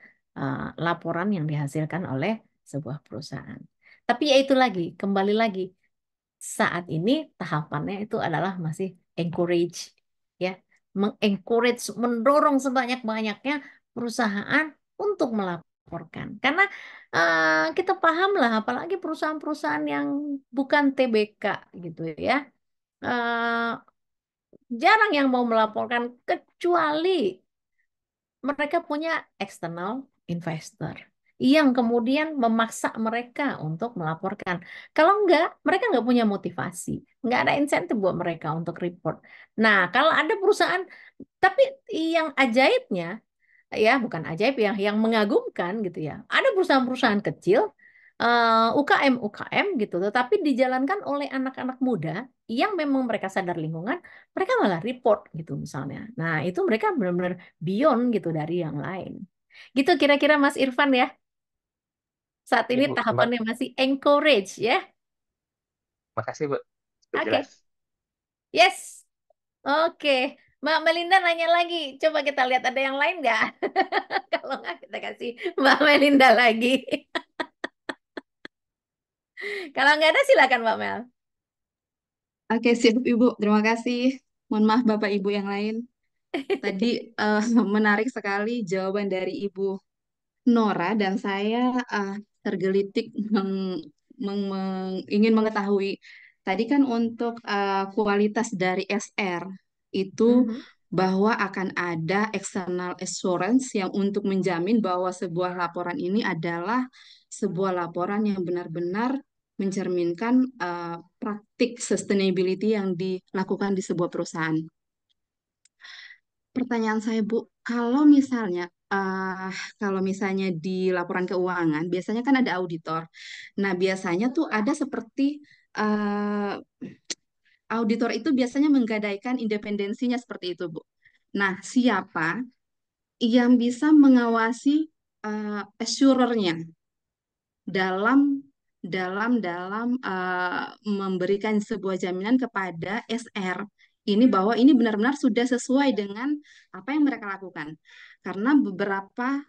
laporan yang dihasilkan oleh sebuah perusahaan. Tapi ya itu lagi, kembali lagi saat ini tahapannya itu adalah masih encourage ya, mengencourage, mendorong sebanyak-banyaknya perusahaan untuk melaporkan. Karena kita paham lah, apalagi perusahaan-perusahaan yang bukan TBK gitu ya, eh, jarang yang mau melaporkan kecuali mereka punya external investor yang kemudian memaksa mereka untuk melaporkan. Kalau enggak, mereka nggak punya motivasi, nggak ada insentif buat mereka untuk report. Nah, kalau ada perusahaan, tapi yang ajaibnya, ya bukan ajaib yang mengagumkan gitu ya. Ada perusahaan-perusahaan kecil, UKM gitu, tetapi dijalankan oleh anak-anak muda yang memang mereka sadar lingkungan, mereka malah report gitu misalnya. Nah, itu mereka benar-benar beyond gitu dari yang lain. Gitu kira-kira Mas Irfan ya. Saat ini Ibu, tahapannya masih encourage ya. makasih Bu, cukup jelas. Oke. Yes. Oke. Mbak Melinda nanya lagi. Coba kita lihat ada yang lain nggak? Kalau nggak kita kasih Mbak Melinda lagi. Kalau nggak ada silakan Mbak Mel. Oke, siap Ibu. Terima kasih. Mohon maaf Bapak Ibu yang lain. Tadi eh, menarik sekali jawaban dari Ibu Nora dan saya tergelitik ingin mengetahui. Tadi kan untuk kualitas dari SR itu Mhm. bahwa akan ada external assurance yang untuk menjamin bahwa sebuah laporan ini adalah sebuah laporan yang benar-benar mencerminkan praktik sustainability yang dilakukan di sebuah perusahaan. Pertanyaan saya, Bu, kalau misalnya di laporan keuangan biasanya kan ada auditor. Nah, biasanya tuh ada seperti eh, auditor itu biasanya menggadaikan independensinya seperti itu, Bu. Nah, siapa yang bisa mengawasi assurernya dalam memberikan sebuah jaminan kepada SR ini bahwa ini benar-benar sudah sesuai dengan apa yang mereka lakukan. Karena beberapa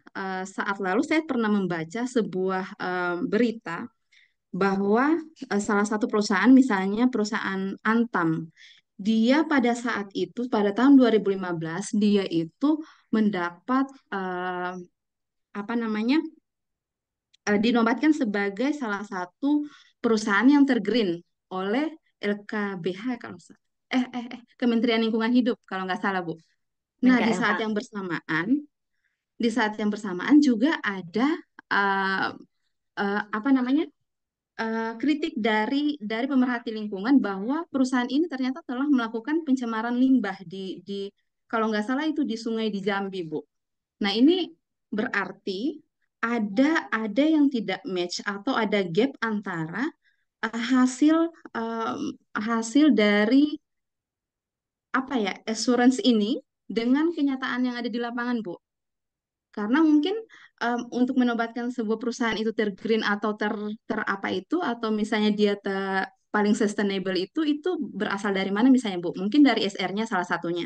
saat lalu saya pernah membaca sebuah berita bahwa salah satu perusahaan, misalnya perusahaan Antam, dia pada saat itu, pada tahun 2015, dia itu mendapat apa namanya, dinobatkan sebagai salah satu perusahaan yang tergreen oleh LKBH kalau Kementerian Lingkungan Hidup kalau nggak salah, Bu. Nah, di saat KLH. yang bersamaan, juga ada uh, apa namanya, kritik dari pemerhati lingkungan bahwa perusahaan ini ternyata telah melakukan pencemaran limbah di kalau nggak salah itu di sungai di Jambi, Bu. Nah, ini berarti ada yang tidak match atau ada gap antara eh, hasil hasil dari apa ya, assurance ini dengan kenyataan yang ada di lapangan, Bu. Karena mungkin untuk menobatkan sebuah perusahaan itu tergreen atau ter apa itu, atau misalnya dia paling sustainable itu berasal dari mana misalnya, Bu? Mungkin dari SR-nya salah satunya.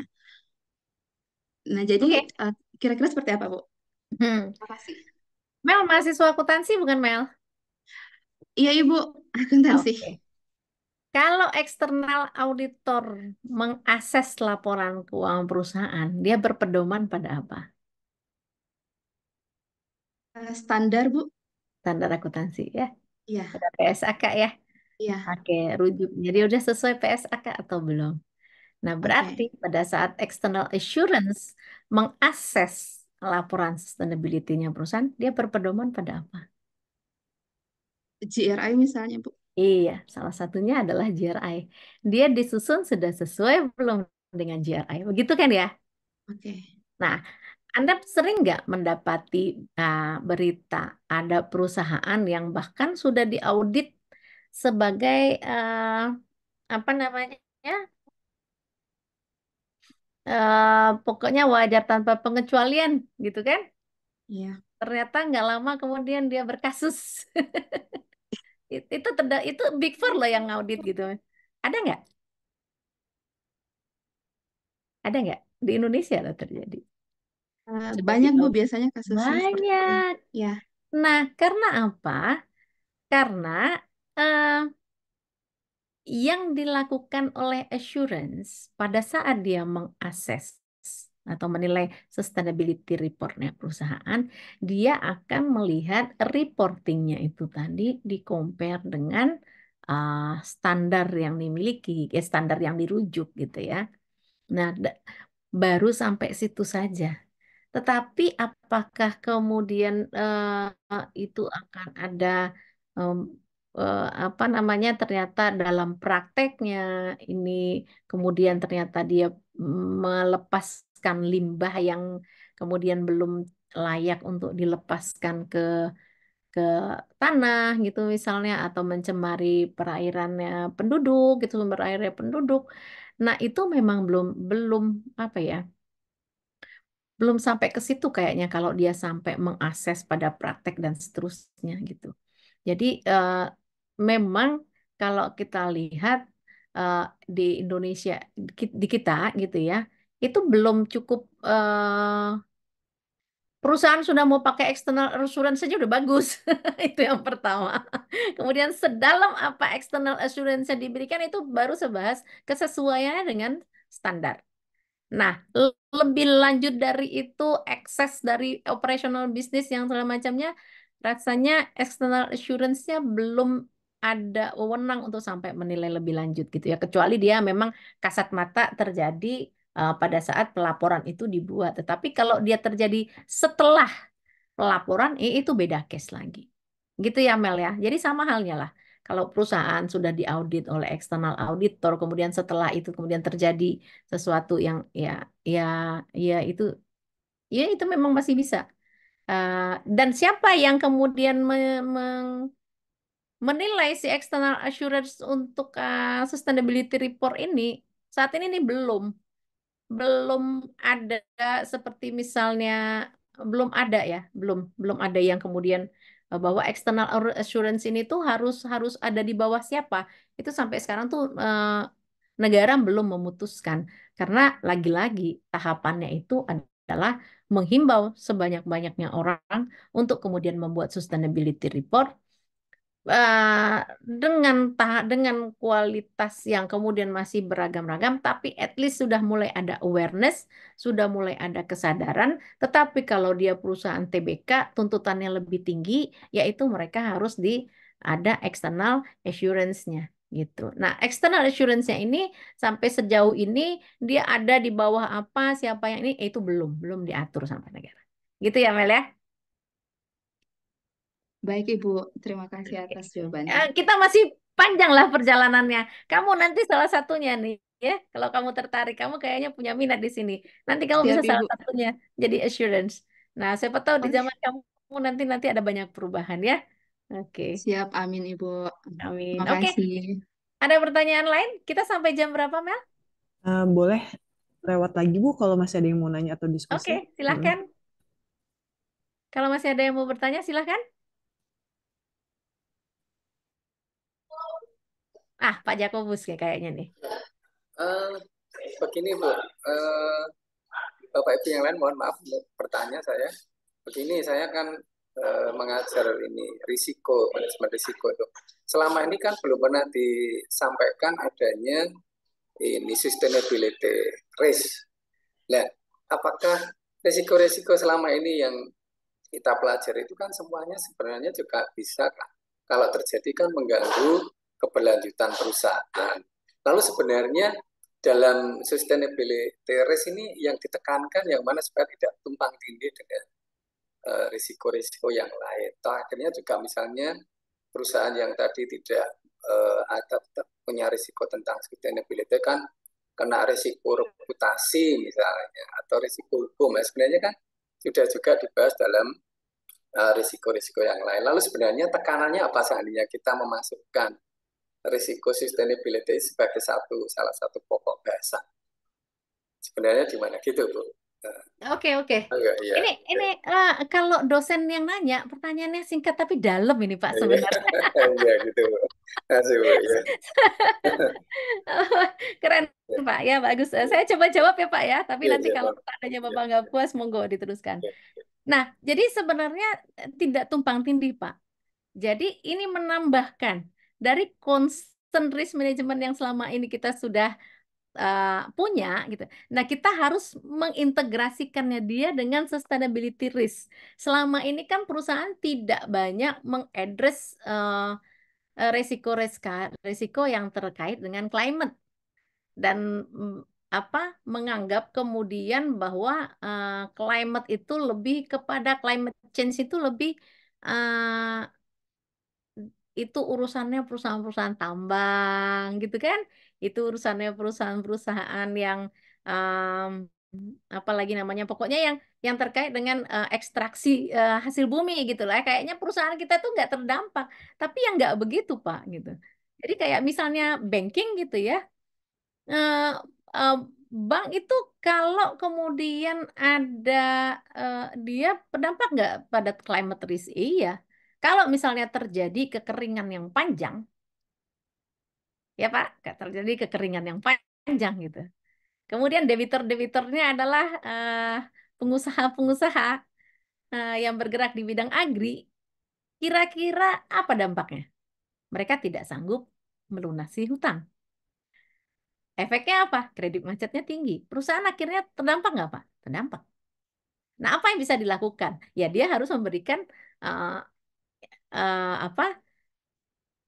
Nah, jadi Oke. kira-kira seperti apa, Bu? Hmm. Terima kasih. Mel, mahasiswa akuntansi bukan Mel? Iya, Ibu, akuntansi. Oke. Kalau eksternal auditor mengakses laporan keuangan perusahaan, dia berpedoman pada apa? Standar, Bu. Standar akuntansi ya. Iya, Pada PSAK ya. iya, Oke, rujuk. Jadi udah sesuai PSAK atau belum? Nah, berarti oke. pada saat external assurance mengakses laporan sustainability-nya perusahaan, dia berpedoman pada apa? GRI misalnya, Bu. Iya, salah satunya adalah GRI. Dia disusun sudah sesuai belum dengan GRI? Begitu kan ya? Oke. Nah, Anda sering nggak mendapati berita ada perusahaan yang bahkan sudah diaudit sebagai apa namanya? Pokoknya wajar tanpa pengecualian gitu kan? Iya. Ternyata nggak lama kemudian dia berkasus. Itu Big Four loh yang ngaudit gitu. Ada nggak? Ada nggak? Di Indonesia loh terjadi. Sudah Banyak, Bu, diaudit. biasanya kasusnya seperti itu. Banyak. Ya. Nah, karena apa? Karena eh, yang dilakukan oleh assurance pada saat dia mengakses atau menilai sustainability reportnya perusahaan, dia akan melihat reportingnya itu tadi di compare dengan standar yang dimiliki, standar yang dirujuk gitu ya. Nah, baru sampai situ saja. Tetapi apakah kemudian itu akan ada em, apa namanya ternyata dalam prakteknya ini kemudian ternyata dia melepaskan limbah yang kemudian belum layak untuk dilepaskan ke tanah gitu misalnya atau mencemari perairannya penduduk gitu sumber airnya penduduk. Nah, itu memang belum belum apa ya? Belum sampai ke situ kayaknya kalau dia sampai mengakses pada praktek dan seterusnya gitu. Jadi memang kalau kita lihat eh, di Indonesia di kita gitu ya, itu belum cukup perusahaan sudah mau pakai external assurance saja udah bagus. Itu yang pertama. Kemudian sedalam apa external assurance yang diberikan itu baru sebahas kesesuaiannya dengan standar. Nah, lebih lanjut dari itu, akses dari operational bisnis yang segala macamnya, rasanya external assurance-nya belum ada wewenang untuk sampai menilai lebih lanjut gitu ya. Kecuali dia memang kasat mata terjadi pada saat pelaporan itu dibuat. Tetapi kalau dia terjadi setelah pelaporan, itu beda case lagi. Gitu ya Mel ya. Jadi sama halnya lah. Kalau perusahaan sudah diaudit oleh eksternal auditor, kemudian setelah itu kemudian terjadi sesuatu yang ya ya itu itu memang masih bisa. Dan siapa yang kemudian menilai si external assurance untuk sustainability report ini? Saat ini nih belum ada, seperti misalnya belum ada ya, belum ada yang kemudian bahwa external assurance ini tuh harus harus ada di bawah siapa. Itu sampai sekarang tuh negara belum memutuskan, karena lagi-lagi tahapannya itu adalah menghimbau sebanyak-banyaknya orang untuk kemudian membuat sustainability report eh, dengan kualitas yang kemudian masih beragam-ragam, tapi at least sudah mulai ada awareness, sudah mulai ada kesadaran. Tetapi kalau dia perusahaan TBK, tuntutannya lebih tinggi, yaitu mereka harus ada external assurance-nya gitu. Nah, external assurance-nya ini sampai sejauh ini dia ada di bawah apa, siapa yang ini, itu belum diatur sampai negara. Gitu ya, Mel ya? Baik, Ibu. Terima kasih atas jawabannya. Kita masih panjang lah perjalanannya. Kamu nanti salah satunya nih, ya. Kalau kamu tertarik, kamu kayaknya punya minat di sini. Nanti kamu Siap, bisa salah Ibu. satunya jadi assurance. Nah, siapa tahu di Oke. zaman kamu nanti ada banyak perubahan ya. Oke, Siap, amin, Ibu. amin. Terima Oke, kasih. ada pertanyaan lain? Kita sampai jam berapa, Mel? Boleh lewat lagi Bu kalau masih ada yang mau nanya atau diskusi. Oke, Mm-mm. silahkan. Kalau masih ada yang mau bertanya, silahkan. Pak Jakobus kayaknya nih. Eh, Begini Bu, Bapak Ibu yang lain mohon maaf untuk bertanya saya. Begini, saya kan mengajar ini risiko, manajemen risiko itu. Selama ini kan belum pernah disampaikan adanya ini sustainability risk. Nah, apakah risiko-risiko selama ini yang kita pelajari itu kan semuanya sebenarnya juga bisa kalau terjadi kan mengganggu keberlanjutan perusahaan. Lalu sebenarnya dalam sustainability risk ini yang ditekankan yang mana supaya tidak tumpang tindih dengan risiko-risiko yang lain. Atau akhirnya juga misalnya perusahaan yang tadi tidak ada punya risiko tentang sustainability kan kena risiko reputasi misalnya atau risiko hukum. Nah, sebenarnya kan sudah juga dibahas dalam risiko-risiko yang lain. Lalu sebenarnya tekanannya apa seandainya kita memasukkan risiko sustainability sebagai salah satu pokok bahasa? Sebenarnya di mana gitu, Bu? Oke, oke. Iya. Ini kalau dosen yang nanya, pertanyaannya singkat tapi dalam ini Pak Iya, sebenarnya. iya gitu, Bu. Masih, Bu, ya. Keren Pak, ya bagus. Saya coba jawab ya Pak ya, tapi Iya, nanti iya, kalau Pak. pertanyaannya Iya, Bapak nggak puas, monggo diteruskan. iya. Nah, jadi sebenarnya tidak tumpang tindih Pak. Jadi ini menambahkan dari concern risk management yang selama ini kita sudah punya gitu. Nah, kita harus mengintegrasikannya dia dengan sustainability risk. Selama ini kan perusahaan tidak banyak mengadres resiko yang terkait dengan climate dan apa menganggap kemudian bahwa climate itu lebih kepada climate change itu lebih eh, itu urusannya perusahaan-perusahaan tambang gitu kan, itu urusannya perusahaan-perusahaan yang em, apalagi namanya pokoknya yang terkait dengan ekstraksi hasil bumi gitu lah. Kayaknya perusahaan kita tuh nggak terdampak, tapi yang nggak begitu Pak gitu. Jadi kayak misalnya banking gitu ya, eh, eh, bank itu kalau kemudian ada dia berdampak nggak pada climate risk? Iya. Kalau misalnya terjadi kekeringan yang panjang, ya Pak, nggak terjadi kekeringan yang panjang gitu. Kemudian debitur-debiturnya adalah pengusaha-pengusaha yang bergerak di bidang agri. Kira-kira apa dampaknya? Mereka tidak sanggup melunasi hutang. Efeknya apa? Kredit macetnya tinggi. Perusahaan akhirnya terdampak nggak, Pak? Terdampak. Nah, apa yang bisa dilakukan? Ya, dia harus memberikan uh, apa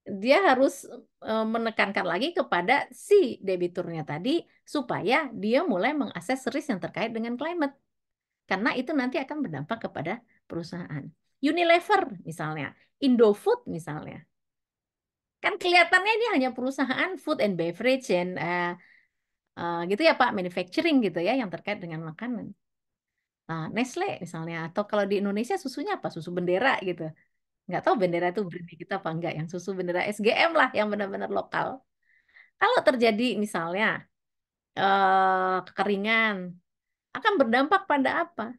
dia harus menekankan lagi kepada si debiturnya tadi supaya dia mulai mengakses risk yang terkait dengan climate. Karena itu nanti akan berdampak kepada perusahaan. Unilever misalnya, Indofood misalnya. Kan kelihatannya ini hanya perusahaan food and beverage and gitu ya Pak, manufacturing gitu ya yang terkait dengan makanan. Nestle misalnya, atau kalau di Indonesia susunya apa? Susu Bendera gitu. Nggak tahu Bendera itu brand kita apa enggak, yang susu Bendera SGM lah yang benar-benar lokal. Kalau terjadi misalnya kekeringan, akan berdampak pada apa?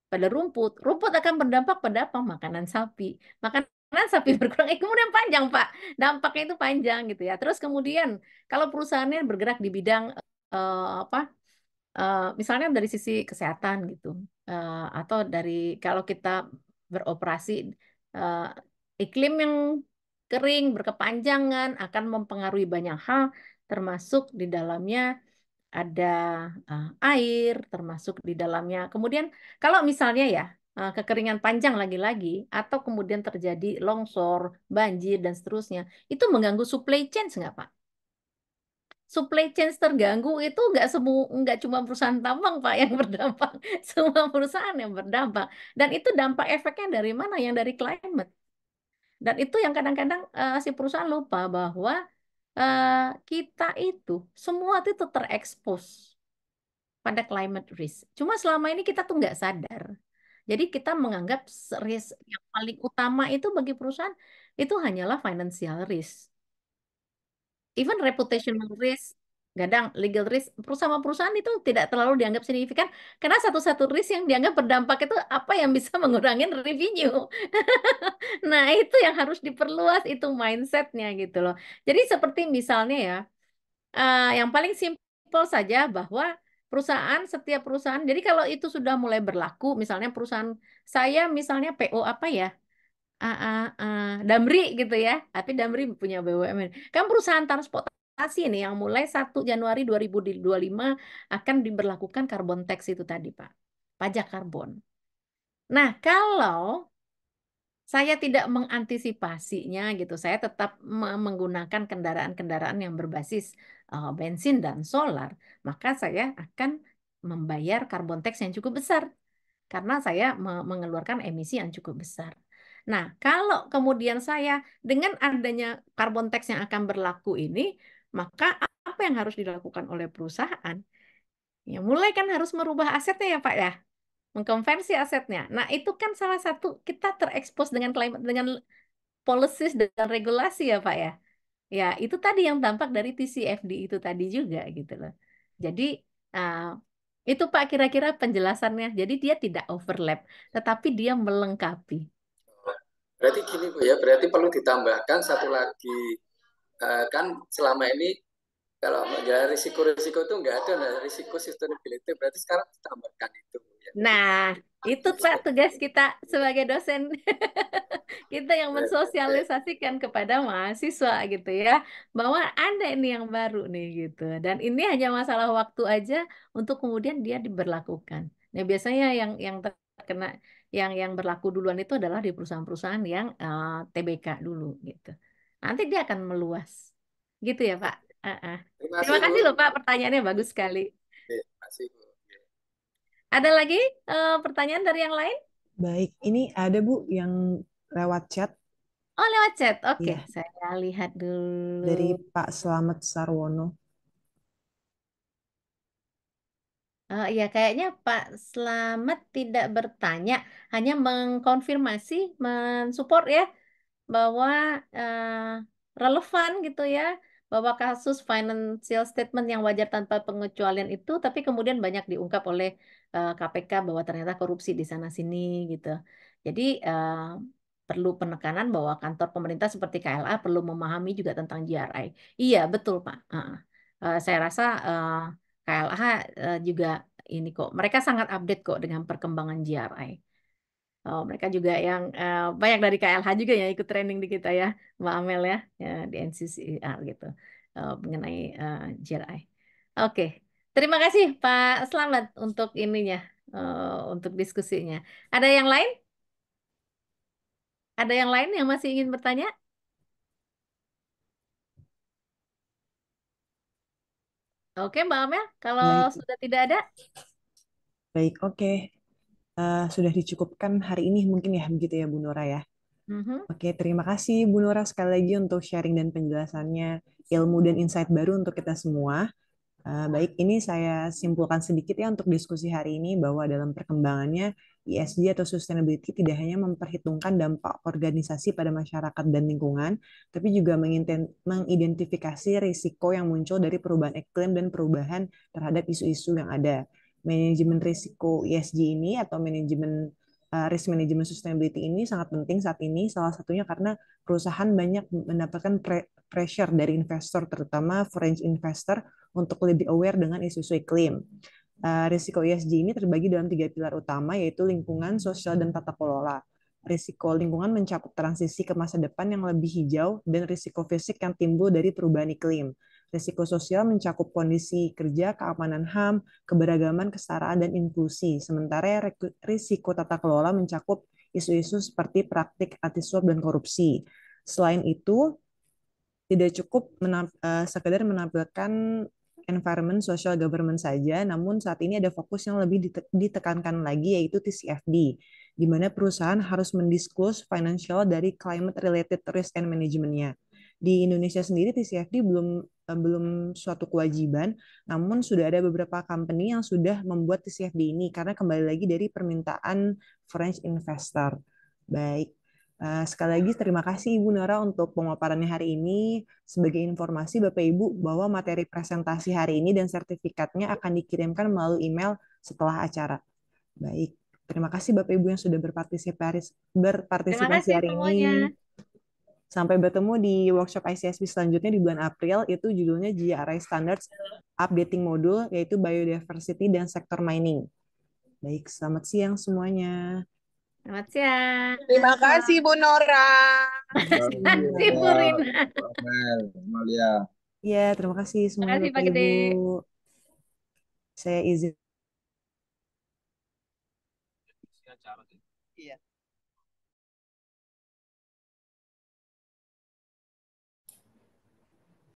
Pada rumput. Rumput akan berdampak pada apa? Makanan sapi. Makanan sapi berkurang, kemudian panjang, Pak. Dampaknya itu panjang gitu ya. Terus kemudian kalau perusahaannya bergerak di bidang apa? Misalnya dari sisi kesehatan gitu, atau dari kalau kita beroperasi eh, iklim yang kering berkepanjangan akan mempengaruhi banyak hal, termasuk di dalamnya ada air, termasuk di dalamnya. Kemudian kalau misalnya ya kekeringan panjang lagi-lagi, atau kemudian terjadi longsor, banjir dan seterusnya, itu mengganggu supply chain nggak Pak? Supply chain terganggu itu nggak cuma perusahaan tambang Pak yang berdampak, semua perusahaan yang berdampak. Dan itu dampak efeknya dari mana? Yang dari climate. Dan itu yang kadang-kadang si perusahaan lupa bahwa kita itu semua itu terekspos pada climate risk. Cuma selama ini kita tuh nggak sadar. Jadi kita menganggap risk yang paling utama itu bagi perusahaan itu hanyalah financial risk. Even reputational risk, kadang legal risk, perusahaan-perusahaan itu tidak terlalu dianggap signifikan karena satu-satu risk yang dianggap berdampak itu apa yang bisa mengurangi revenue. Nah, itu yang harus diperluas itu mindsetnya gitu loh. Jadi seperti misalnya ya, yang paling simpel saja bahwa setiap perusahaan, jadi kalau itu sudah mulai berlaku, misalnya perusahaan saya misalnya PO apa ya? Damri gitu ya. Tapi Damri punya BUMN. Kan perusahaan transportasi ini yang mulai 1 Januari 2025 akan diberlakukan carbon tax itu tadi, Pak. Pajak karbon. Nah, kalau saya tidak mengantisipasinya gitu, saya tetap menggunakan kendaraan-kendaraan yang berbasis bensin dan solar, maka saya akan membayar carbon tax yang cukup besar karena saya mengeluarkan emisi yang cukup besar. Nah, kalau kemudian saya dengan adanya carbon tax yang akan berlaku ini, maka apa yang harus dilakukan oleh perusahaan? Ya, mulai kan harus merubah asetnya ya, Pak ya, mengkonversi asetnya. Nah, itu kan salah satu kita terekspos dengan climate, dengan policies dan regulasi ya, Pak ya. Ya, itu tadi yang dampak dari TCFD itu tadi juga gitu loh. Jadi uh, itu Pak kira-kira penjelasannya. Jadi dia tidak overlap, tetapi dia melengkapi. Berarti gini Bu ya, berarti perlu ditambahkan satu lagi, kan selama ini kalau ya risiko-risiko itu nggak ada, nah risiko sustainability berarti sekarang ditambahkan itu Bu ya. Nah, itu Pak tugas kita sebagai dosen. Kita yang mensosialisasikan kepada mahasiswa gitu ya, bahwa ada ini yang baru nih gitu. Dan ini hanya masalah waktu aja untuk kemudian dia diberlakukan. Nah, biasanya yang terkena yang berlaku duluan itu adalah di perusahaan-perusahaan yang TBK dulu gitu. Nanti dia akan meluas. Gitu ya, Pak. Terima kasih Terima Bu. kasih loh, Pak. Pertanyaannya bagus sekali. Terima kasih Bu. Ada lagi pertanyaan dari yang lain? Baik, ini ada Bu yang lewat chat. Oh, lewat chat. Oke, Iya, saya lihat dulu. dari Pak Slamet Sarwono. Ya, kayaknya Pak Slamet tidak bertanya, hanya mengkonfirmasi, mensupport ya, bahwa relevan gitu ya, bahwa kasus financial statement yang wajar tanpa pengecualian itu, tapi kemudian banyak diungkap oleh KPK bahwa ternyata korupsi di sana-sini gitu. Jadi perlu penekanan bahwa kantor pemerintah seperti KLA perlu memahami juga tentang GRI. Iya, betul Pak. Saya rasa KLA juga ini kok, mereka sangat update kok dengan perkembangan GRI. Oh, mereka juga yang banyak dari KLH juga yang ikut training di kita ya, Mbak Amel ya, di NCCR gitu mengenai GRI. Oke, terima kasih Pak Slamet untuk ininya, untuk diskusinya. Ada yang lain? Ada yang lain yang masih ingin bertanya? Oke, Mbak Amel, kalau Baik, sudah tidak ada. baik, oke. Sudah dicukupkan hari ini mungkin ya, begitu ya Bu Nora ya. Mhm. Oke, terima kasih Bu Nora sekali lagi untuk sharing dan penjelasannya, ilmu dan insight baru untuk kita semua. Baik, ini saya simpulkan sedikit ya untuk diskusi hari ini bahwa dalam perkembangannya ESG atau sustainability tidak hanya memperhitungkan dampak organisasi pada masyarakat dan lingkungan, tapi juga mengidentifikasi risiko yang muncul dari perubahan iklim dan perubahan terhadap isu-isu yang ada. Manajemen risiko ESG ini atau manajemen risk management sustainability ini sangat penting saat ini, salah satunya karena perusahaan banyak mendapatkan pressure dari investor, terutama foreign investor, untuk lebih aware dengan isu-isu iklim. Risiko ESG ini terbagi dalam tiga pilar utama, yaitu lingkungan, sosial, dan tata kelola. Risiko lingkungan mencakup transisi ke masa depan yang lebih hijau dan risiko fisik yang timbul dari perubahan iklim. Risiko sosial mencakup kondisi kerja, keamanan HAM, keberagaman, kesetaraan, dan inklusi. Sementara risiko tata kelola mencakup isu-isu seperti praktik anti suap dan korupsi. Selain itu, tidak cukup sekedar menampilkan environment social government saja, namun saat ini ada fokus yang lebih ditekankan lagi, yaitu TCFD, di mana perusahaan harus mendisclose financial dari climate related risk and management-nya. Di Indonesia sendiri TCFD belum suatu kewajiban, namun sudah ada beberapa company yang sudah membuat TCFD ini karena kembali lagi dari permintaan French investor. Baik, sekali lagi terima kasih Ibu Nora untuk pemaparannya hari ini. Sebagai informasi Bapak Ibu bahwa materi presentasi hari ini dan sertifikatnya akan dikirimkan melalui email setelah acara. Baik, terima kasih Bapak Ibu yang sudah Terima berpartisipasi kasih hari semuanya. ini. Sampai bertemu di workshop ICSP selanjutnya di bulan April, itu judulnya GRI Standards Updating Module, yaitu Biodiversity dan Sektor Mining. Baik, selamat siang semuanya. Selamat siang. Terima kasih Bu Nora. Terima kasih Bu Ya, Rina. Amel, Amalia. Ya, terima kasih Terima semuanya kasih Bapak Pak Gede. Ibu. Saya izin. Iya.